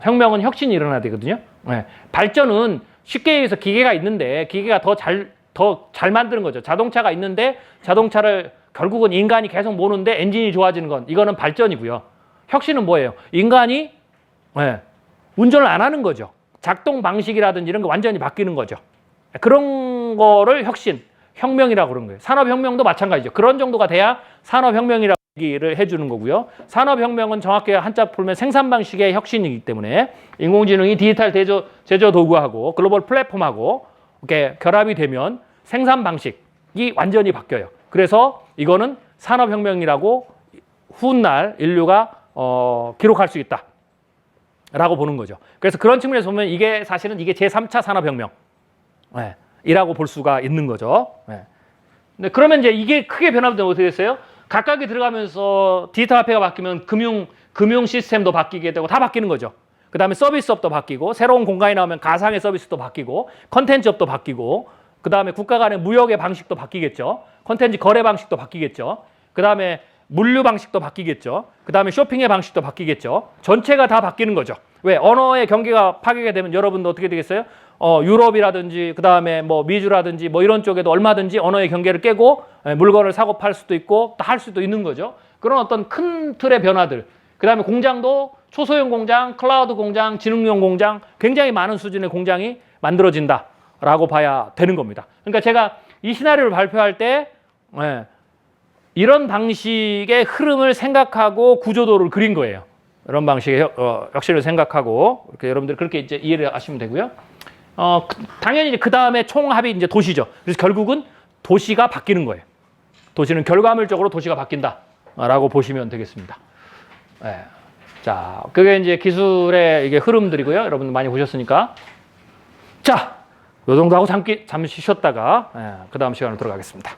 Speaker 1: 혁명은 혁신이 일어나야 되거든요. 네. 발전은 쉽게 얘기해서 기계가 있는데 기계가 더 잘 만드는 거죠. 자동차가 있는데 자동차를 결국은 인간이 계속 모는데 엔진이 좋아지는 건 이거는 발전이고요. 혁신은 뭐예요? 인간이 운전을 안 하는 거죠. 작동 방식이라든지 이런 거 완전히 바뀌는 거죠. 그런 거를 혁신, 혁명이라고 그러는 거예요. 산업혁명도 마찬가지죠. 그런 정도가 돼야 산업혁명이라고 얘기를 해주는 거고요. 산업혁명은 정확히 한자 풀면 생산 방식의 혁신이기 때문에 인공지능이 디지털 제조 도구하고 글로벌 플랫폼하고 이렇게 결합이 되면 생산 방식이 완전히 바뀌어요. 그래서 이거는 산업혁명이라고 훗날 인류가 기록할 수 있다라고 보는 거죠. 그래서 그런 측면에서 보면 이게 사실은 이게 제3차 산업혁명 이라고 볼 수가 있는 거죠. 근데 그러면 이제 이게 크게 변화되면 어떻게 됐어요? 각각이 들어가면서 디지털 화폐가 바뀌면 금융 시스템도 바뀌게 되고 다 바뀌는 거죠. 그 다음에 서비스업도 바뀌고 새로운 공간이 나오면 가상의 서비스도 바뀌고 컨텐츠업도 바뀌고 그 다음에 국가 간의 무역의 방식도 바뀌겠죠. 컨텐츠 거래 방식도 바뀌겠죠. 그 다음에 물류 방식도 바뀌겠죠. 그 다음에 쇼핑의 방식도 바뀌겠죠. 전체가 다 바뀌는 거죠. 왜? 언어의 경계가 파괴가 되면 여러분도 어떻게 되겠어요? 유럽이라든지 그 다음에 뭐 미주라든지 뭐 이런 쪽에도 얼마든지 언어의 경계를 깨고 물건을 사고 팔 수도 있고 할 수도 있는 거죠. 그런 어떤 큰 틀의 변화들. 그 다음에 공장도 초소형 공장, 클라우드 공장, 지능용 공장, 굉장히 많은 수준의 공장이 만들어진다라고 봐야 되는 겁니다. 그러니까 제가 이 시나리오를 발표할 때 이런 방식의 흐름을 생각하고 구조도를 그린 거예요. 이런 방식의 혁신을 생각하고 이렇게 여러분들 그렇게 이제 이해를 하시면 되고요. 당연히 그 다음에 총합이 이제 도시죠. 그래서 결국은 도시가 바뀌는 거예요. 도시는 결과물적으로 도시가 바뀐다라고 보시면 되겠습니다. 자, 그게 이제 기술의 이게 흐름들이고요. 여러분 많이 보셨으니까. 자, 요 정도 하고 잠시 쉬었다가 그 다음 시간으로 들어가겠습니다.